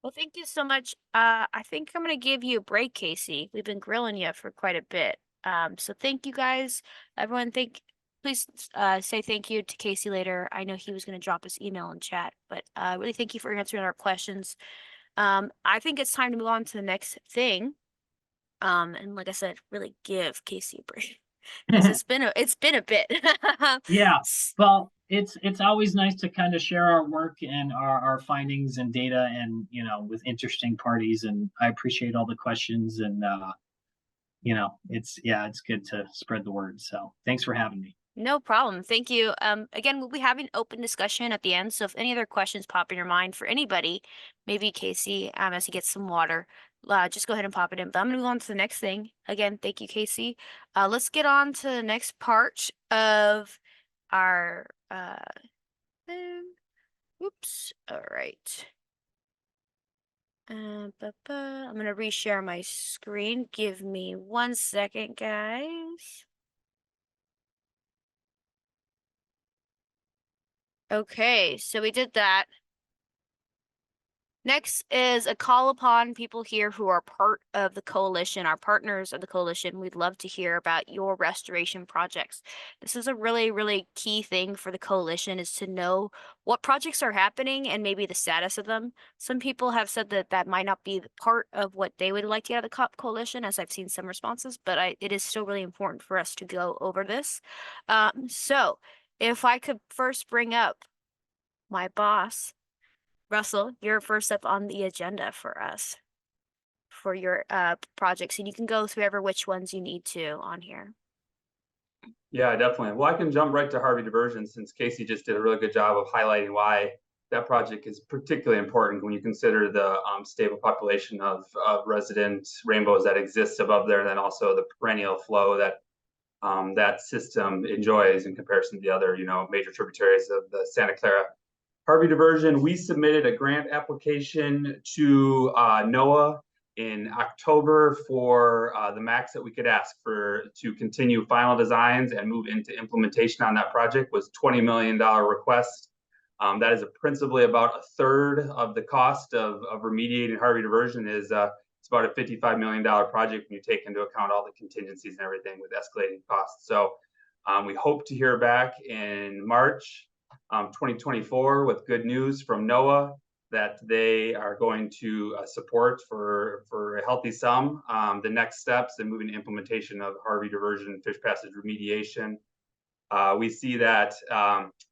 Well, thank you so much. I think I'm going to give you a break, Casey. We've been grilling you for quite a bit. So thank you guys. Everyone, please say thank you to Casey later. I know he was going to drop his email in chat, but really thank you for answering our questions. I think it's time to move on to the next thing. And like I said, really give Casey a break. It's been a bit. Yeah. Well, it's always nice to kind of share our work and our findings and data and, with interesting parties. And I appreciate all the questions and, it's good to spread the word. So thanks for having me. No problem. Thank you. Again, we'll be having open discussion at the end. So if any other questions pop in your mind for anybody, maybe Casey, as he gets some water, just go ahead and pop it in. But I'm going to move on to the next thing. Again, thank you, Casey. Let's get on to the next part of our Oops. All right. I'm gonna reshare my screen. Give me 1 second, guys. Okay, so we did that. Next is a call upon people here who are part of the coalition, our partners of the coalition. We'd love to hear about your restoration projects. This is a really, really key thing for the coalition, is to know what projects are happening and maybe the status of them. Some people have said that that might not be part of what they would like to get out of the coalition, as I've seen some responses, but it is still really important for us to go over this. So if I could first bring up my boss, Russell, you're first up on the agenda for us for your projects, and you can go through which ones you need to on here. Yeah, definitely. Well, I can jump right to Harvey Diversion, since Casey just did a really good job of highlighting why that project is particularly important when you consider the stable population of resident rainbows that exists above there, and then also the perennial flow that that system enjoys in comparison to the other, major tributaries of the Santa Clara. Harvey Diversion, we submitted a grant application to NOAA in October for the max that we could ask for to continue final designs and move into implementation on that project was $20 million request. That is principally about a third of the cost of remediating Harvey Diversion. It's about a $55 million project when you take into account all the contingencies and everything with escalating costs. So we hope to hear back in March 2024 with good news from NOAA that they are going to support for a healthy sum the next steps in moving to implementation of Harvey Diversion fish passage remediation. We see that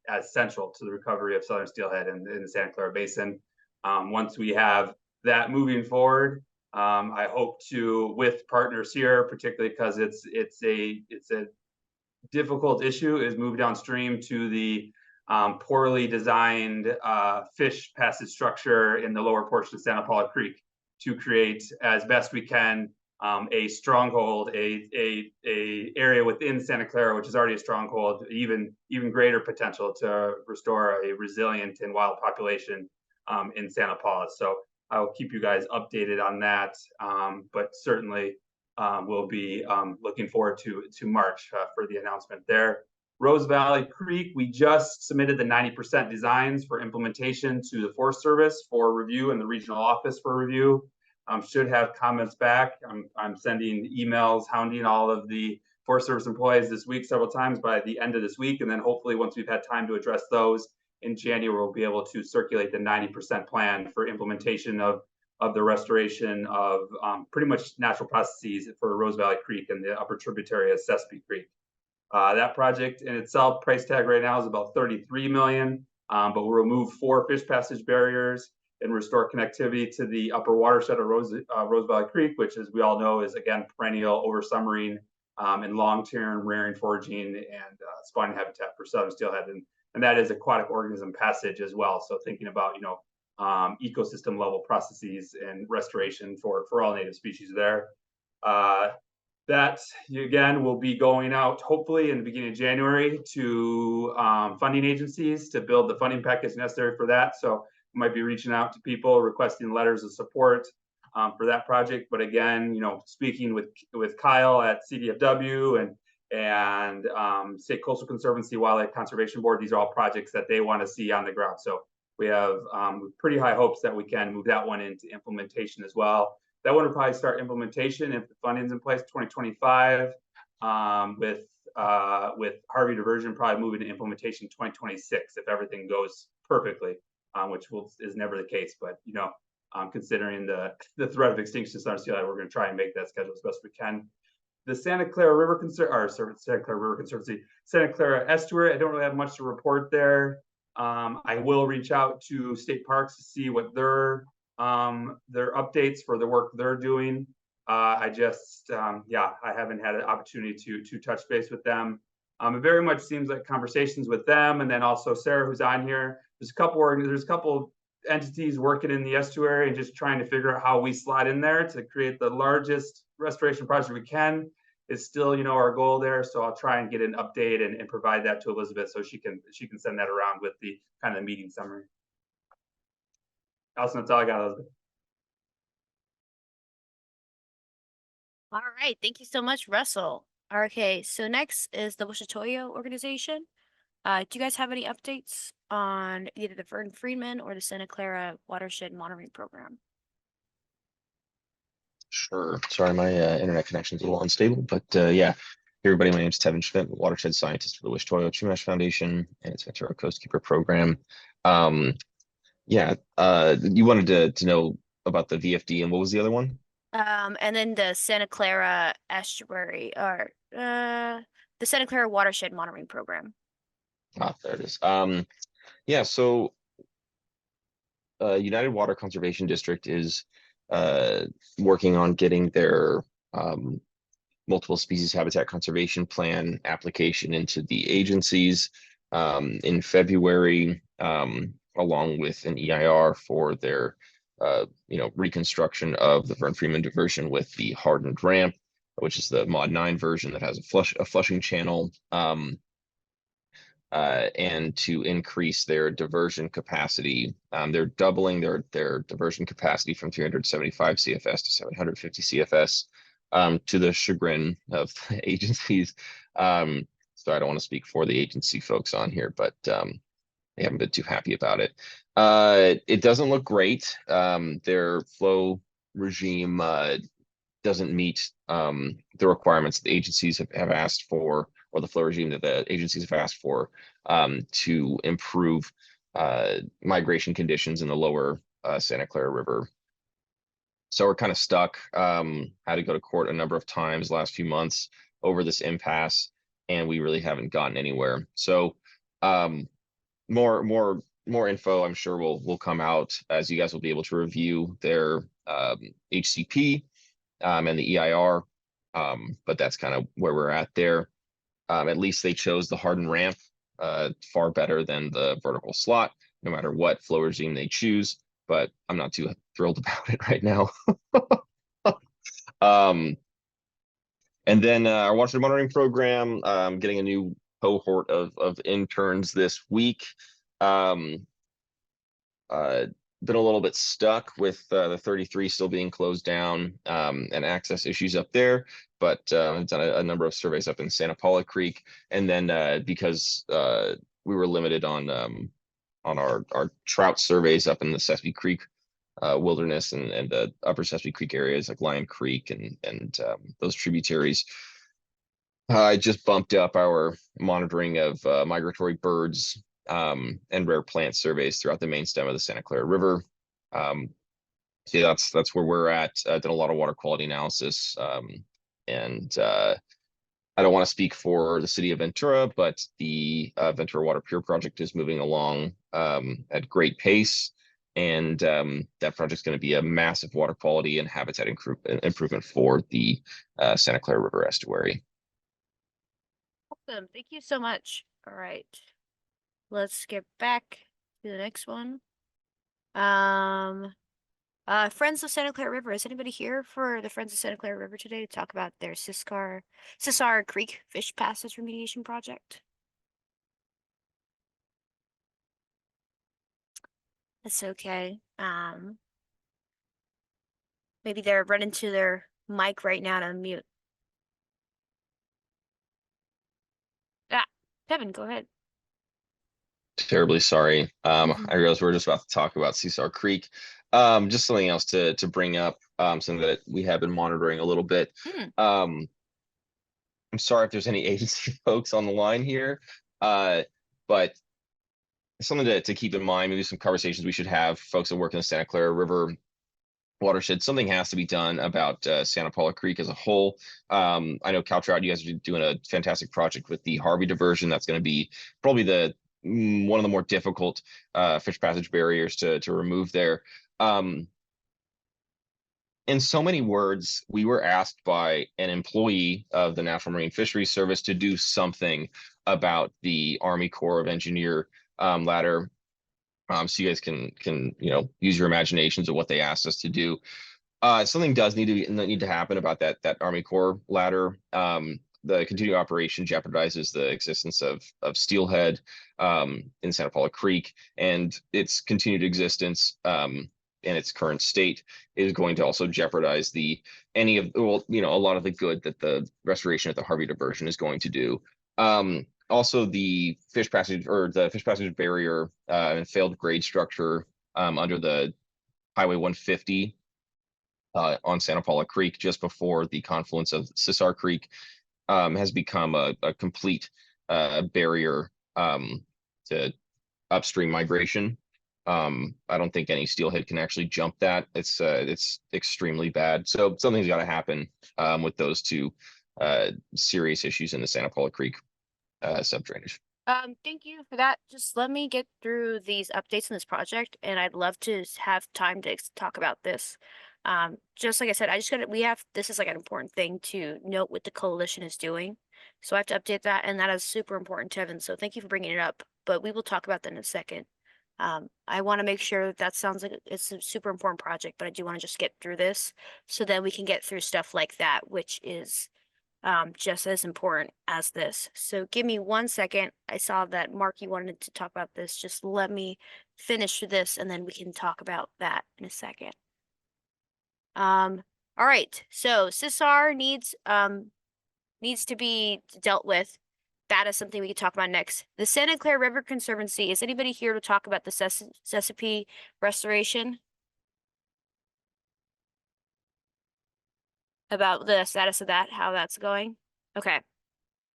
as central to the recovery of southern steelhead in the Santa Clara Basin. Once we have that moving forward, I hope to, with partners here, particularly because it's a difficult issue, is move downstream to the poorly designed fish passage structure in the lower portion of Santa Paula Creek to create, as best we can, a stronghold, a area within Santa Clara, which is already a stronghold, even greater potential to restore a resilient and wild population in Santa Paula. So I will keep you guys updated on that, but certainly we'll be looking forward to March for the announcement there. Rose Valley Creek, we just submitted the 90% designs for implementation to the Forest Service for review and the regional office for review. Should have comments back. I'm sending emails hounding all of the Forest Service employees this week several times by the end of this week. And then hopefully once we've had time to address those in January, we'll be able to circulate the 90% plan for implementation of the restoration of pretty much natural processes for Rose Valley Creek and the upper tributary of Sespe Creek. That project in itself, price tag right now is about $33 million, but we'll remove 4 fish passage barriers and restore connectivity to the upper watershed of Rose Valley Creek, which, as we all know, is again perennial over summering and long-term rearing, foraging, and spawning habitat for southern steelhead, and that is aquatic organism passage as well. So thinking about ecosystem level processes and restoration for all native species there. That again will be going out hopefully in the beginning of January to funding agencies to build the funding package necessary for that. So we might be reaching out to people requesting letters of support for that project. But again, speaking with Kyle at CDFW and State Coastal Conservancy, Wildlife Conservation Board, these are all projects that they want to see on the ground. So we have pretty high hopes that we can move that one into implementation as well. That one will probably start implementation if the funding's in place 2025, with Harvey Diversion probably moving to implementation 2026 if everything goes perfectly, which is never the case. But considering the threat of extinction of southern steelhead, we're going to try and make that schedule as best we can. The Santa Clara River Conservancy, Santa Clara Estuary, I don't really have much to report there. I will reach out to state parks to see what their updates for the work they're doing. I haven't had an opportunity to touch base with them. It very much seems like conversations with them, and then also Sarah, who's on here. There's a couple entities working in the estuary and just trying to figure out how we slot in there to create the largest restoration project we can. is still, our goal there. So I'll try and get an update and provide that to Elizabeth so she can send that around with the kind of meeting summary. Allison, that's all I got, Elizabeth. All right, thank you so much, Russell. Okay, so next is the Washatoya organization. Do you guys have any updates on either the Vern Freeman or the Santa Clara watershed monitoring program? Sure. Sorry, my internet connection's a little unstable, but yeah. Hey everybody, my name is Tevin Schmidt, watershed scientist for the Washatoya Chumash Foundation and its Ventura Coastkeeper program. Yeah, you wanted to know about the VFD, and what was the other one? And then the Santa Clara estuary, or the Santa Clara watershed monitoring program. Ah, there it is. Yeah, so United Water Conservation District is working on getting their multiple species habitat conservation plan application into the agencies in February, along with an EIR for their reconstruction of the Vern Freeman diversion with the hardened ramp, which is the Mod 9 version that has a flushing channel, and to increase their diversion capacity. They're doubling their diversion capacity from 375 CFS to 750 CFS, to the chagrin of the agencies. So I don't want to speak for the agency folks on here, but they haven't been too happy about it. It doesn't look great. Their flow regime doesn't meet the requirements the agencies have asked for, or the flow regime that the agencies have asked for, to improve migration conditions in the lower Santa Clara River. So we're kind of stuck. Had to go to court a number of times the last few months over this impasse, and we really haven't gotten anywhere. So more info, I'm sure will come out as you guys will be able to review their HCP and the EIR. But that's kind of where we're at there. At least they chose the hardened ramp far better than the vertical slot, no matter what flow regime they choose. But I'm not too thrilled about it right now. And then our watershed monitoring program, getting a new cohort of interns this week. Been a little bit stuck with the 33 still being closed down, and access issues up there, but I've done a number of surveys up in Santa Paula Creek. And then because we were limited on our trout surveys up in the Sesame Creek wilderness and the upper Sesame Creek areas like Lion Creek and those tributaries, I just bumped up our monitoring of migratory birds and rare plant surveys throughout the main stem of the Santa Clara River. So yeah, that's where we're at. Did a lot of water quality analysis, and I don't want to speak for the city of Ventura, but the Ventura Water Pure project is moving along at great pace, and that project's going to be a massive water quality and habitat improvement for the Santa Clara River estuary. Awesome. Thank you so much. All right. Let's get back to the next one. Friends of Santa Clara River. Is anybody here for the Friends of Santa Clara River today to talk about their Sisar Creek Fish Passage Remediation Project? That's okay. Maybe they're running to their mic right now to mute. Kevin, go ahead. Terribly sorry. I realize we're just about to talk about Sisar Creek. Just something else to bring up, something that we have been monitoring a little bit. I'm sorry if there's any agency folks on the line here, but something to keep in mind, maybe some conversations we should have, folks that work in the Santa Clara River watershed. Something has to be done about Santa Paula Creek as a whole. I know Cal Trout, you guys are doing a fantastic project with the Harvey diversion. That's going to be probably one of the more difficult fish passage barriers to remove there. In so many words, we were asked by an employee of the National Marine Fisheries Service to do something about the Army Corps of Engineer ladder. So you guys can use your imaginations of what they asked us to do. Something does need to happen about that Army Corps ladder. The continuing operation jeopardizes the existence of steelhead in Santa Paula Creek, and its continued existence in its current state is going to also jeopardize a lot of the good that the restoration at the Harvey diversion is going to do. Also, the fish passage barrier and failed grade structure under the Highway 150 on Santa Paula Creek, just before the confluence of Sisar Creek, has become a complete barrier to upstream migration. I don't think any steelhead can actually jump that. It's extremely bad. So something's got to happen with those two serious issues in the Santa Paula Creek sub-drainage. Thank you for that. Just let me get through these updates in this project, and I'd love to have time to talk about this. Just like I said, this is like an important thing to note what the coalition is doing. So I have to update that, and that is super important, Tevin. So thank you for bringing it up, but we will talk about that in a second. I want to make sure that sounds like it's a super important project, but I do want to just get through this so then we can get through stuff like that, which is just as important as this. So give me 1 second. I saw that Mark, you wanted to talk about this. Just let me finish this and then we can talk about that in a second. All right. So Sisar needs to be dealt with. That is something we can talk about next. The Santa Clara River Conservancy. Is anybody here to talk about the Chesapeake restoration? About the status of that, how that's going? Okay.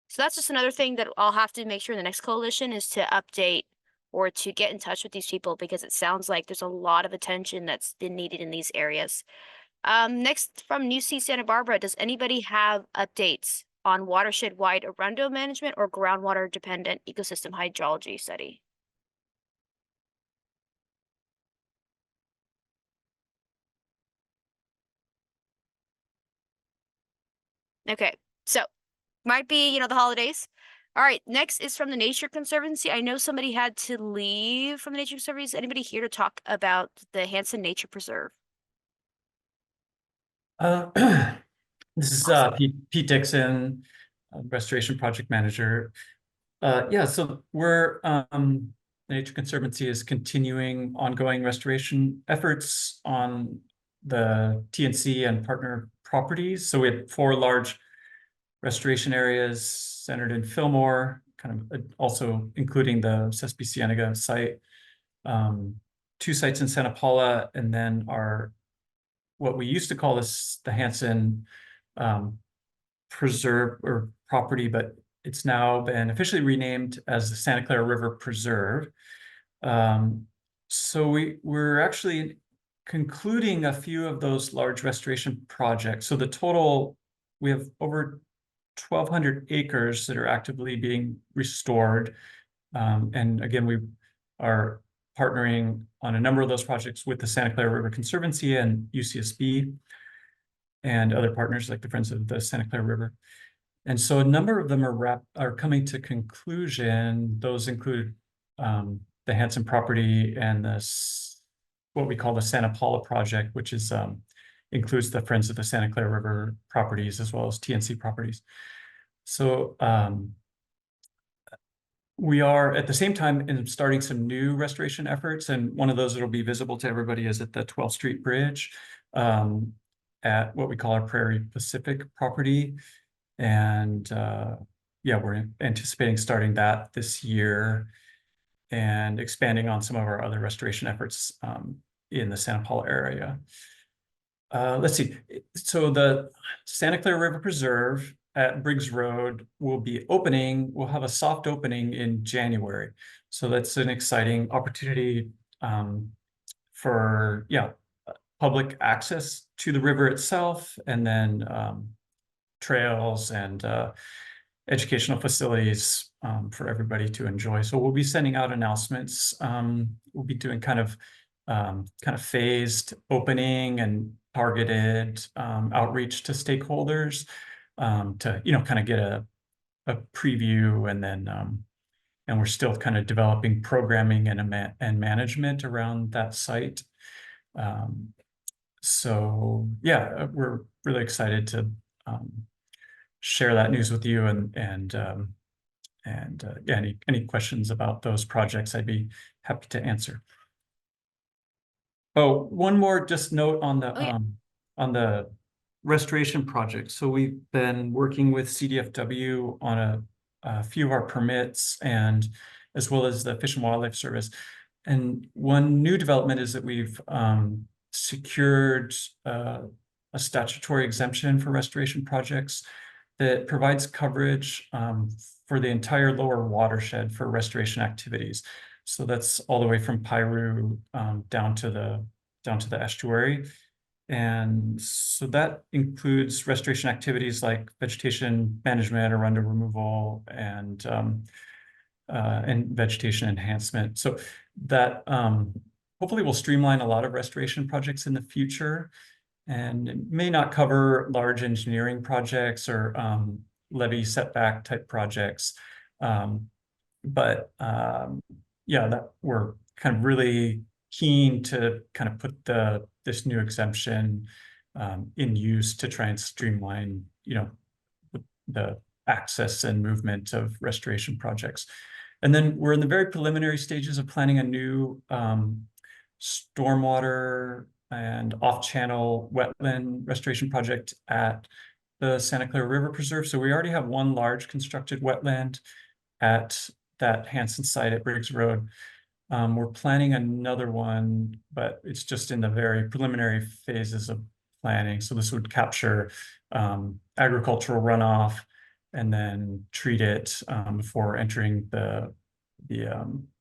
So that's just another thing that I'll have to make sure in the next coalition is to update or to get in touch with these people, because it sounds like there's a lot of attention that's been needed in these areas. Next from New Sea Santa Barbara, does anybody have updates on watershed-wide Arundo management or groundwater-dependent ecosystem hydrology study? Okay, so might be, the holidays. All right, next is from the Nature Conservancy. I know somebody had to leave from the Nature Conservancy. Is anybody here to talk about the Hansen Nature Preserve? This is Pete Dixon, Restoration Project Manager. Yeah, so the Nature Conservancy is continuing ongoing restoration efforts on the TNC and partner properties. So we had 4 large restoration areas centered in Fillmore, kind of also including the Sespe Cienega site, 2 sites in Santa Paula, and then what we used to call the Hansen Preserve or property, but it's now been officially renamed as the Santa Clara River Preserve. So we're actually concluding a few of those large restoration projects. So the total, we have over 1,200 acres that are actively being restored. And again, we are partnering on a number of those projects with the Santa Clara River Conservancy and UCSB and other partners like the Friends of the Santa Clara River. And so a number of them are coming to conclusion. Those include the Hansen property and what we call the Santa Paula project, which is includes the Friends of the Santa Clara River properties as well as TNC properties. So we are at the same time starting some new restoration efforts, and one of those that will be visible to everybody is at the 12th Street Bridge at what we call our Prairie Pacific property. And yeah, we're anticipating starting that this year and expanding on some of our other restoration efforts in the Santa Paula area. Let's see. So the Santa Clara River Preserve at Briggs Road will be opening. We'll have a soft opening in January. So that's an exciting opportunity for, public access to the river itself, and then trails and educational facilities for everybody to enjoy. So we'll be sending out announcements. We'll be doing kind of phased opening and targeted outreach to stakeholders to kind of get a preview, and then and we're still kind of developing programming and management around that site. So yeah, we're really excited to share that news with you, and yeah, any questions about those projects, I'd be happy to answer. Oh, one more just note on the Oh, yeah. on the restoration project. So we've been working with CDFW on a few of our permits, and as well as the Fish and Wildlife Service. And one new development is that we've secured a statutory exemption for restoration projects that provides coverage for the entire lower watershed for restoration activities. So that's all the way from Piru down to the estuary. And so that includes restoration activities like vegetation management, arundo removal, and vegetation enhancement. So that hopefully will streamline a lot of restoration projects in the future. And it may not cover large engineering projects or levee setback type projects. Yeah, that we're kind of really keen to kind of put this new exemption in use to try and streamline, the access and movement of restoration projects. And then we're in the very preliminary stages of planning a new stormwater and off-channel wetland restoration project at the Santa Clara River Preserve. So we already have one large constructed wetland at that Hanson site at Briggs Road. We're planning another one, but it's just in the very preliminary phases of planning. So this would capture agricultural runoff and then treat it before entering the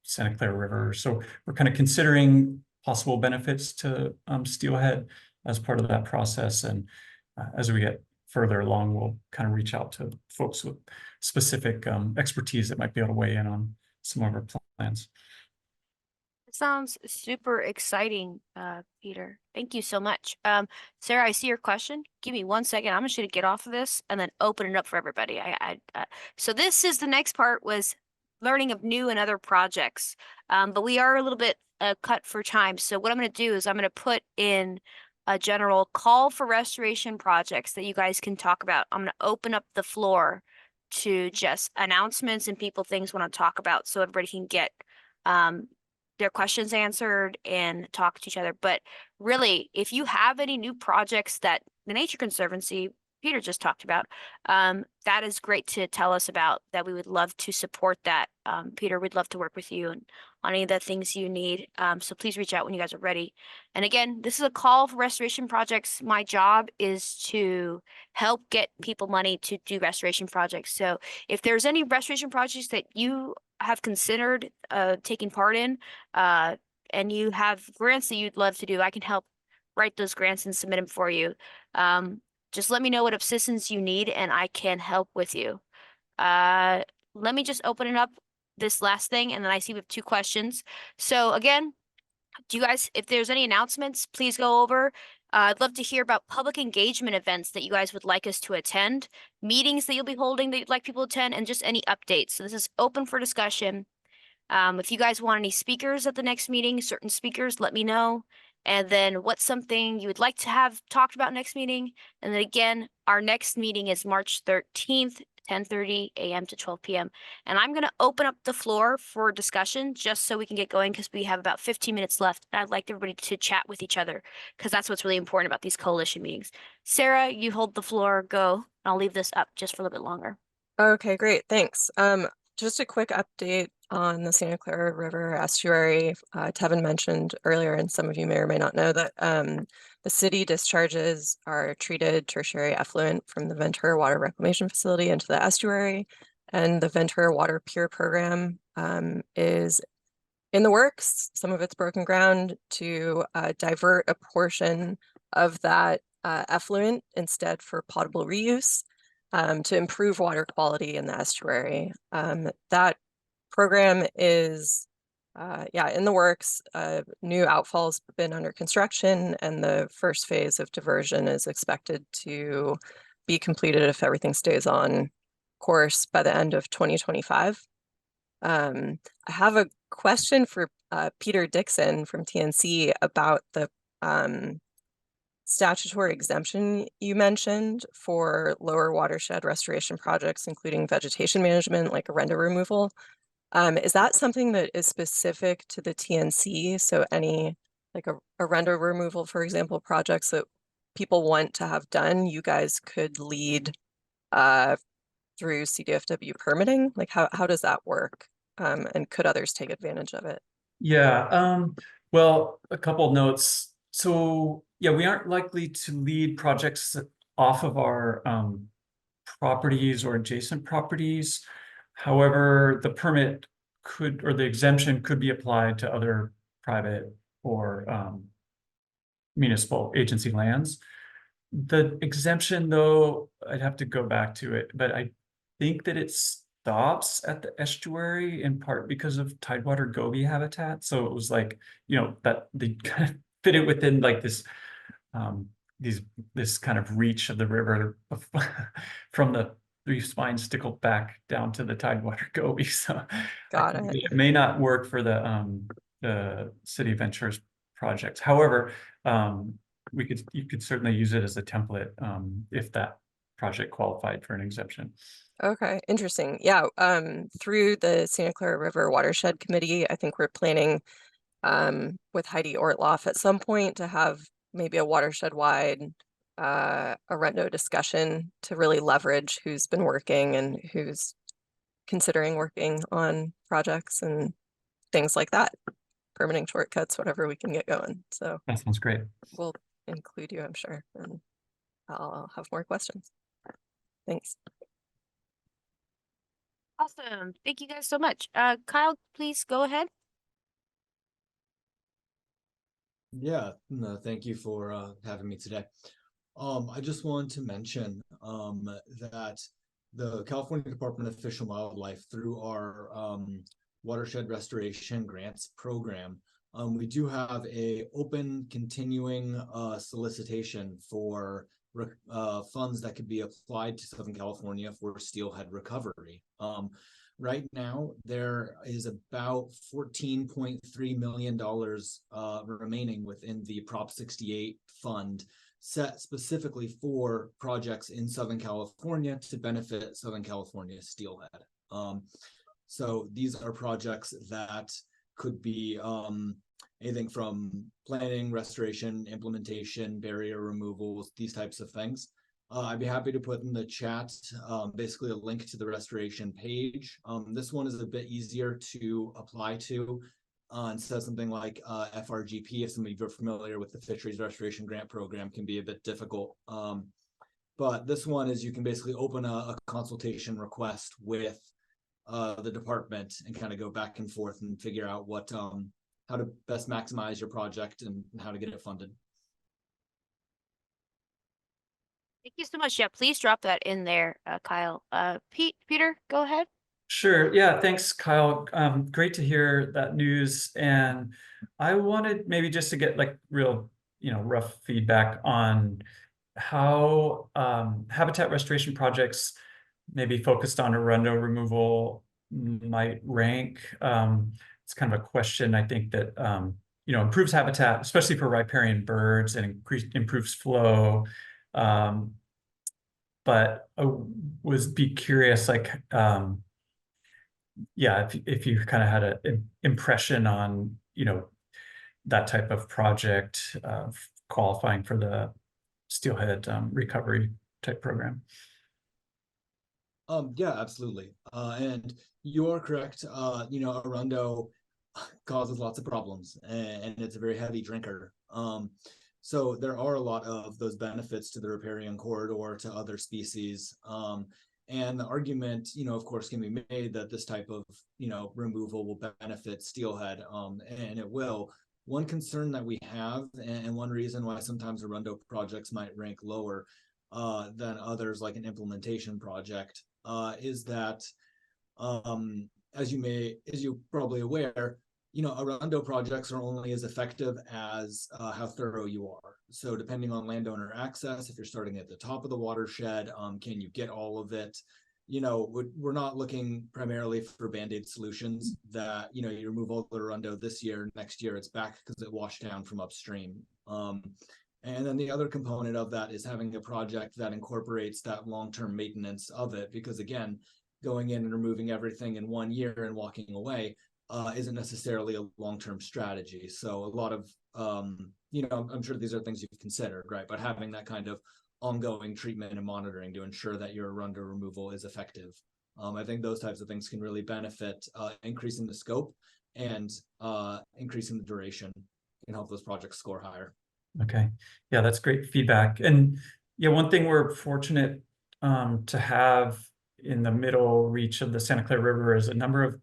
Santa Clara River. So we're kind of considering possible benefits to Steelhead as part of that process. And as we get further along, we'll kind of reach out to folks with specific expertise that might be able to weigh in on some of our plans. Sounds super exciting, Peter. Thank you so much. Sarah, I see your question. Give me 1 second. I'm just gonna get off of this and then open it up for everybody. So this is the next part, was learning of new and other projects. But we are a little bit cut for time. So what I'm gonna do is I'm gonna put in a general call for restoration projects that you guys can talk about. I'm gonna open up the floor to just announcements and things want to talk about, so everybody can get their questions answered and talk to each other. But really, if you have any new projects that the Nature Conservancy, Peter just talked about, that is great to tell us about, that we would love to support that. Peter, we'd love to work with you on any of the things you need. So please reach out when you guys are ready. And again, this is a call for restoration projects. My job is to help get people money to do restoration projects. So if there's any restoration projects that you have considered taking part in, and you have grants that you'd love to do, I can help write those grants and submit them for you. Just let me know what assistance you need and I can help with you. Let me just open it up, this last thing, and then I see we have 2 questions. So again, do you guys, if there's any announcements, please go over. I'd love to hear about public engagement events that you guys would like us to attend, meetings that you'll be holding that you'd like people to attend, and just any updates. So this is open for discussion. If you guys want any speakers at the next meeting, certain speakers, let me know. And then what's something you would like to have talked about next meeting? And then again, our next meeting is March 13th, 10:30 a.m. to 12 p.m. And I'm going to open up the floor for discussion just so we can get going, because we have about 15 minutes left. And I'd like everybody to chat with each other, because that's what's really important about these coalition meetings. Sarah, you hold the floor, go. I'll leave this up just for a little bit longer. Okay, great. Thanks. Just a quick update on the Santa Clara River estuary. Tevin mentioned earlier, and some of you may or may not know, that the city discharges our treated tertiary effluent from the Ventura Water Reclamation Facility into the estuary, and the Ventura Water Pure program is in the works. Some of it's broken ground to divert a portion of that effluent instead for potable reuse, to improve water quality in the estuary. That program is in the works. New outfall's been under construction, and the first phase of diversion is expected to be completed, if everything stays on course, by the end of 2025. I have a question for Peter Dixon from TNC about the statutory exemption you mentioned for lower watershed restoration projects, including vegetation management, like Arenda removal, is that something that is specific to the TNC? So any like a Arenda removal, for example, projects that people want to have done, you guys could lead through CDFW permitting? Like how does that work? And could others take advantage of it? Yeah, well, a couple of notes. So yeah, we aren't likely to lead projects off of our properties or adjacent properties. However, the permit could, or the exemption could be applied to other private or municipal agency lands. The exemption, though, I'd have to go back to it, but I think that it stops at the estuary in part because of tidewater goby habitat. So it was like, that they kind of fit it within like this this kind of reach of the river from the Three Spines Stickleback down to the tidewater goby. So Got it. it may not work for the City of Ventura's projects. However, you could certainly use it as a template if that project qualified for an exemption. Okay, interesting. Yeah, through the Santa Clara River Watershed Committee, I think we're planning with Heidi Ortloff at some point to have maybe a watershed-wide Arendo discussion to really leverage who's been working and who's considering working on projects and things like that, permitting shortcuts, whatever we can get going. So That sounds great. we'll include you, I'm sure, and I'll have more questions. Thanks. Awesome. Thank you guys so much. Kyle, please go ahead. Yeah, no, thank you for having me today. I just wanted to mention that the California Department of Fish and Wildlife, through our watershed restoration grants program, we do have a open continuing solicitation for funds that could be applied to Southern California for steelhead recovery. Right now, there is about $14.3 million remaining within the Prop 68 fund set specifically for projects in Southern California to benefit Southern California steelhead. So these are projects that could be anything from planning, restoration, implementation, barrier removals, these types of things. I'd be happy to put in the chat basically a link to the restoration page. This one is a bit easier to apply to and says something like FRGP. If some of you are familiar with the Fisheries Restoration Grant Program, can be a bit difficult. But this one is you can basically open a consultation request with the department and kind of go back and forth and figure out what how to best maximize your project and how to get it funded. Thank you so much. Yeah, please drop that in there, Kyle. Peter, go ahead. Sure. Yeah. Thanks, Kyle. Great to hear that news. And I wanted maybe just to get like real, rough feedback on how habitat restoration projects maybe focused on Arendo removal might rank. It's kind of a question I think that improves habitat, especially for riparian birds, and improves flow. But I be curious, like, if you kind of had an impression on, that type of project qualifying for the steelhead recovery type program. Yeah, absolutely. And you are correct. Arendo causes lots of problems and it's a very heavy drinker. So there are a lot of those benefits to the riparian corridor, to other species. And the argument, of course, can be made that this type of, removal will benefit steelhead, and it will. One concern that we have, and one reason why sometimes Arendo projects might rank lower than others, like an implementation project, is that, as you're probably aware, Arendo projects are only as effective as how thorough you are. So depending on landowner access, if you're starting at the top of the watershed, can you get all of it? We're not looking primarily for Band-Aid solutions that, you remove all the Arendo this year, next year it's back because it washed down from upstream. And then the other component of that is having a project that incorporates that long-term maintenance of it, because again, going in and removing everything in 1 year and walking away isn't necessarily a long-term strategy. So a lot of, I'm sure these are things you've considered, right? But having that kind of ongoing treatment and monitoring to ensure that your runner removal is effective. I think those types of things can really benefit increasing the scope and increasing the duration can help those projects score higher. Okay, yeah, that's great feedback. And yeah, one thing we're fortunate to have in the middle reach of the Santa Clara River is a number of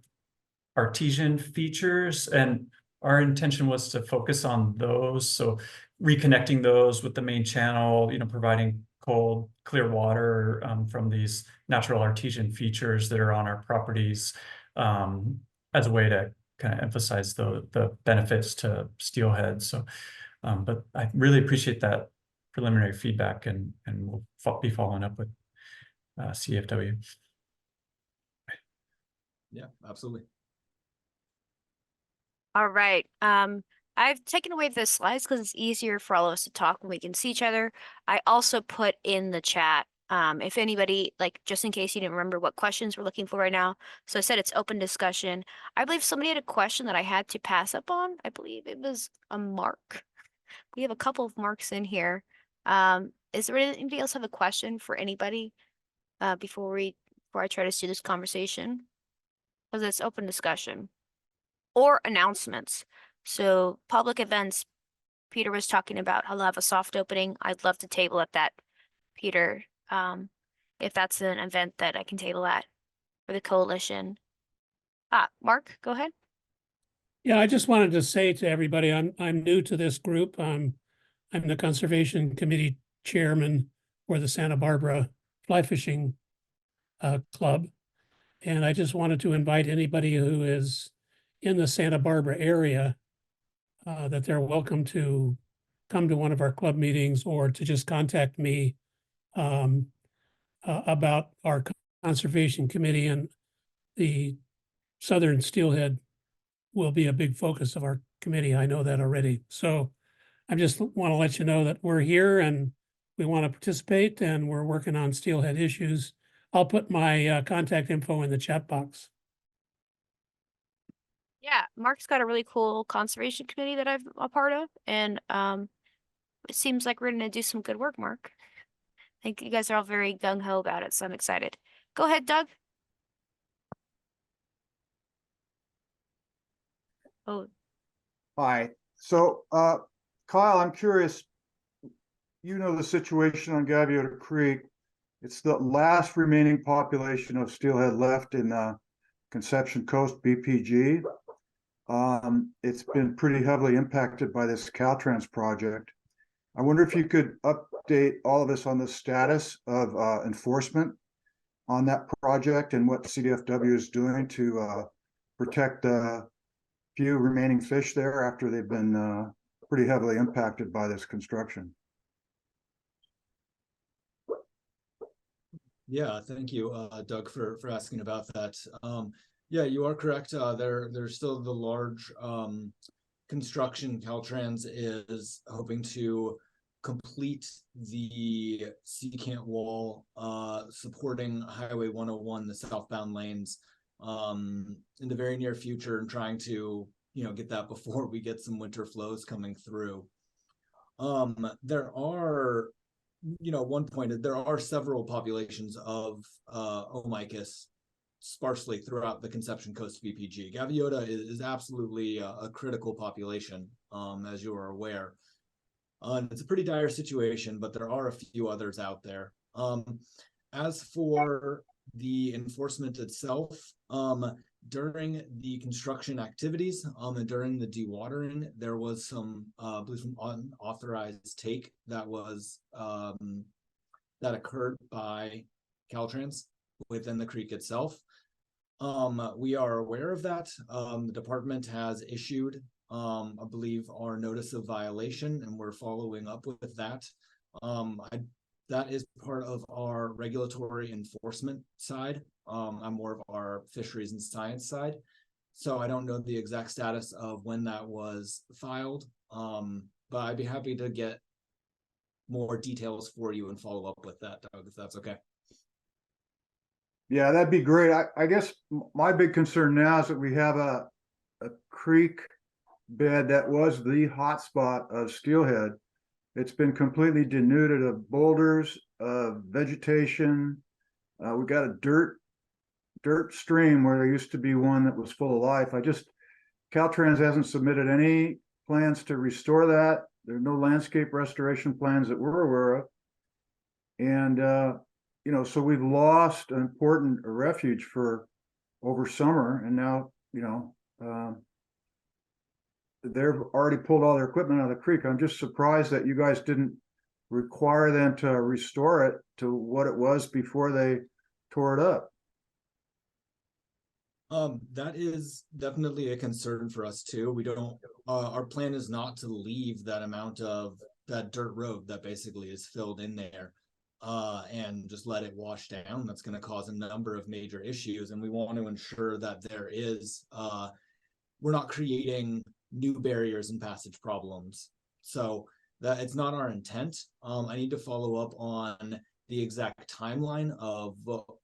artesian features, and our intention was to focus on those. So reconnecting those with the main channel, providing cold, clear water from these natural artesian features that are on our properties as a way to kind of emphasize the benefits to steelhead. So, but I really appreciate that preliminary feedback, and we'll be following up with CDFW. Yeah, absolutely. All right. I've taken away the slides because it's easier for all of us to talk when we can see each other. I also put in the chat, if anybody, like, just in case you didn't remember what questions we're looking for right now. So I said it's open discussion. I believe somebody had a question that I had to pass up on. I believe it was a Mark. We have a couple of Marks in here. Is there anybody else have a question for anybody before I try to see this conversation? Because it's open discussion. Or announcements. So public events, Peter was talking about how they'll have a soft opening. I'd love to table at that, Peter. If that's an event that I can table at for the coalition. Mark, go ahead. Yeah, I just wanted to say to everybody, I'm new to this group. I'm the Conservation Committee Chairman for the Santa Barbara Fly Fishing Club. And I just wanted to invite anybody who is in the Santa Barbara area that they're welcome to come to one of our club meetings or to just contact me about our Conservation Committee. And the Southern Steelhead will be a big focus of our committee. I know that already. So I just want to let you know that we're here and we want to participate, and we're working on steelhead issues. I'll put my contact info in the chat box. Yeah, Mark's got a really cool conservation committee that I'm a part of, and it seems like we're gonna do some good work, Mark. I think you guys are all very gung-ho about it, so I'm excited. Go ahead, Doug. Oh, Hi. So, Kyle, I'm curious, you know the situation on Gaviota Creek. It's the last remaining population of steelhead left in Conception Coast BPG. It's been pretty heavily impacted by this Caltrans project. I wonder if you could update all of us on the status of enforcement on that project and what CDFW is doing to protect the few remaining fish there after they've been pretty heavily impacted by this construction. Yeah, thank you, Doug, for asking about that. Yeah, you are correct. There's still the large construction. Caltrans is hoping to complete the secant wall supporting Highway 101, the southbound lanes, in the very near future, and trying to get that before we get some winter flows coming through. There are there are several populations of Omicus sparsely throughout the Conception Coast VPG. Gaviota is absolutely a critical population, as you are aware. It's a pretty dire situation, but there are a few others out there. As for the enforcement itself, during the construction activities and during the dewatering, there was some unauthorized take that was that occurred by Caltrans within the creek itself. We are aware of that. The department has issued, I believe, our notice of violation, and we're following up with that. That is part of our regulatory enforcement side. I'm more of our fisheries and science side. So I don't know the exact status of when that was filed, but I'd be happy to get more details for you and follow up with that, Doug, if that's okay. Yeah, that'd be great. I guess my big concern now is that we have a creek bed that was the hotspot of steelhead. It's been completely denuded of boulders, of vegetation. We got a dirt stream where there used to be one that was full of life. Caltrans hasn't submitted any plans to restore that. There are no landscape restoration plans that we're aware of. And, you know, so we've lost an important refuge for over summer. And now, you know, they've already pulled all their equipment out of the creek. I'm just surprised that you guys didn't require them to restore it to what it was before they tore it up. That is definitely a concern for us too. We don't, our plan is not to leave that amount of that dirt road that basically is filled in there, and just let it wash down. That's going to cause a number of major issues. And we want to ensure that there is, we're not creating new barriers and passage problems. So that it's not our intent. I need to follow up on the exact timeline of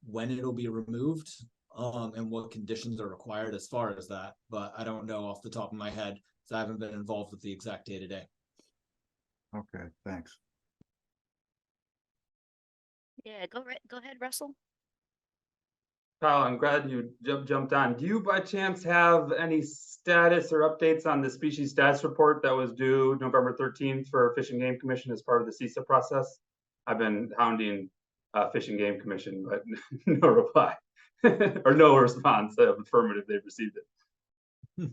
when it'll be removed. And what conditions are required as far as that, but I don't know off the top of my head, so I haven't been involved with the exact day-to-day. Okay, thanks. Yeah, go ahead, Russell. Kyle, I'm glad you jumped on. Do you by chance have any status or updates on the species status report that was due November 13th for Fish and Game Commission as part of the CISA process? I've been hounding Fish and Game Commission, but no reply. Or no response of affirmative they've received it.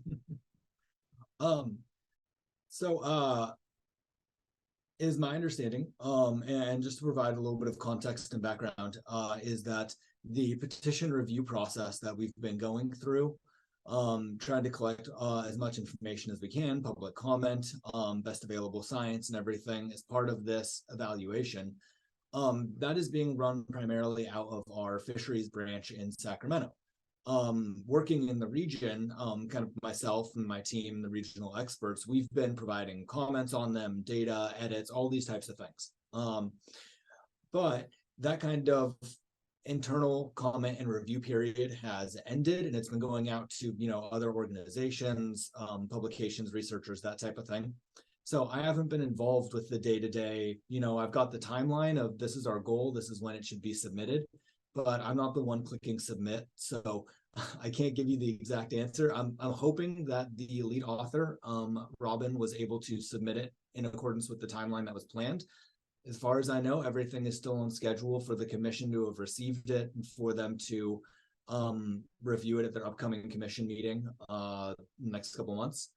Is my understanding, and just to provide a little bit of context and background, is that the petition review process that we've been going through, trying to collect as much information as we can, public comment, best available science and everything as part of this evaluation. That is being run primarily out of our fisheries branch in Sacramento. Working in the region, kind of myself and my team, the regional experts, we've been providing comments on them, data, edits, all these types of things. But that kind of internal comment and review period has ended, and it's been going out to, you know, other organizations, publications, researchers, that type of thing. So I haven't been involved with the day-to-day, you know, I've got the timeline of this is our goal, this is when it should be submitted, but I'm not the one clicking submit. So I can't give you the exact answer. I'm hoping that the lead author, Robin, was able to submit it in accordance with the timeline that was planned. As far as I know, everything is still on schedule for the commission to have received it and for them to review it at their upcoming commission meeting next couple months.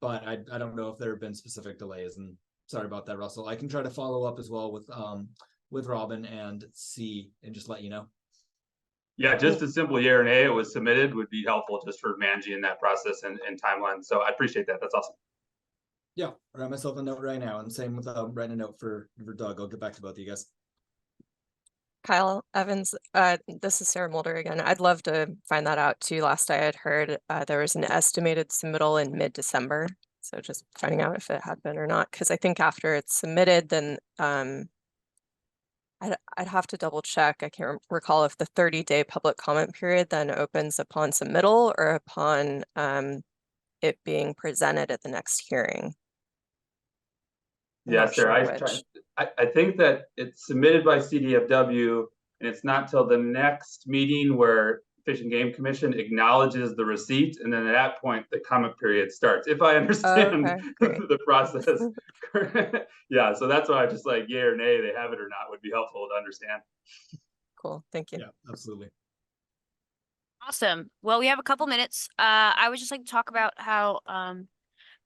But I don't know if there have been specific delays, and sorry about that, Russell. I can try to follow up as well with Robin and see and just let you know. Yeah, just a simple yeah or nay, it was submitted would be helpful just for managing that process and timeline. So I appreciate that. That's awesome. Yeah, I'll write myself a note right now, and same with writing a note for Doug. I'll get back to both of you guys. Kyle, Evans, this is Sarah Mulder again. I'd love to find that out too. Last I had heard, there was an estimated submittal in mid-December. So just finding out if it had been or not, because I think after it's submitted, then I'd have to double check. I can't recall if the 30-day public comment period then opens upon submittal or upon it being presented at the next hearing. Yeah, Sarah, I think that it's submitted by CDFW, and it's not till the next meeting where Fish and Game Commission acknowledges the receipt, and then at that point the comment period starts, if I understand the process. Yeah, so that's why I just like yay or nay, they have it or not, would be helpful to understand. Cool, thank you. Yeah, absolutely. Awesome. Well, we have a couple minutes. I would just like to talk about how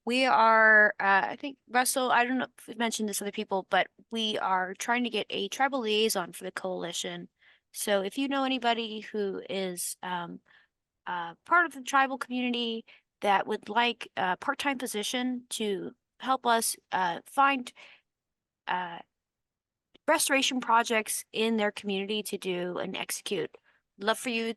we are, I think, Russell, I don't know if we've mentioned this to other people, but we are trying to get a tribal liaison for the coalition. So if you know anybody who is part of the tribal community that would like a part-time position to help us find restoration projects in their community to do and execute, would love for you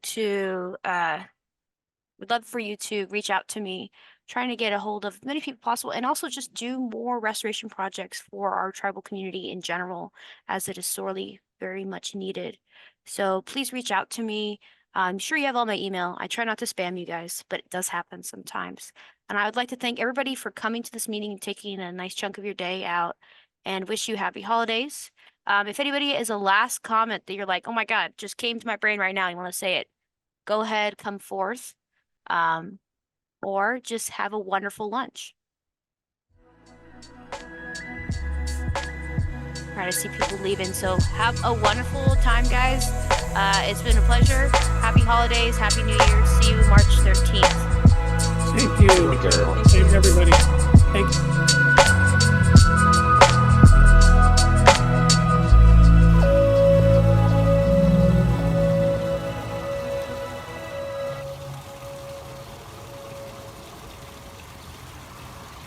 to reach out to me. trying to get a hold of many people possible, and also just do more restoration projects for our tribal community in general, as it is sorely very much needed. So please reach out to me. I'm sure you have all my email. I try not to spam you guys, but it does happen sometimes. And I would like to thank everybody for coming to this meeting and taking a nice chunk of your day out, and wish you happy holidays. If anybody is a last comment that you're like, oh my God, just came to my brain right now, you want to say it, go ahead, come forth, or just have a wonderful lunch. All right, I see people leaving, so have a wonderful time, guys. It's been a pleasure. Happy holidays, Happy New Year. See you March 13th. Same to you. Same to everybody. Thank you.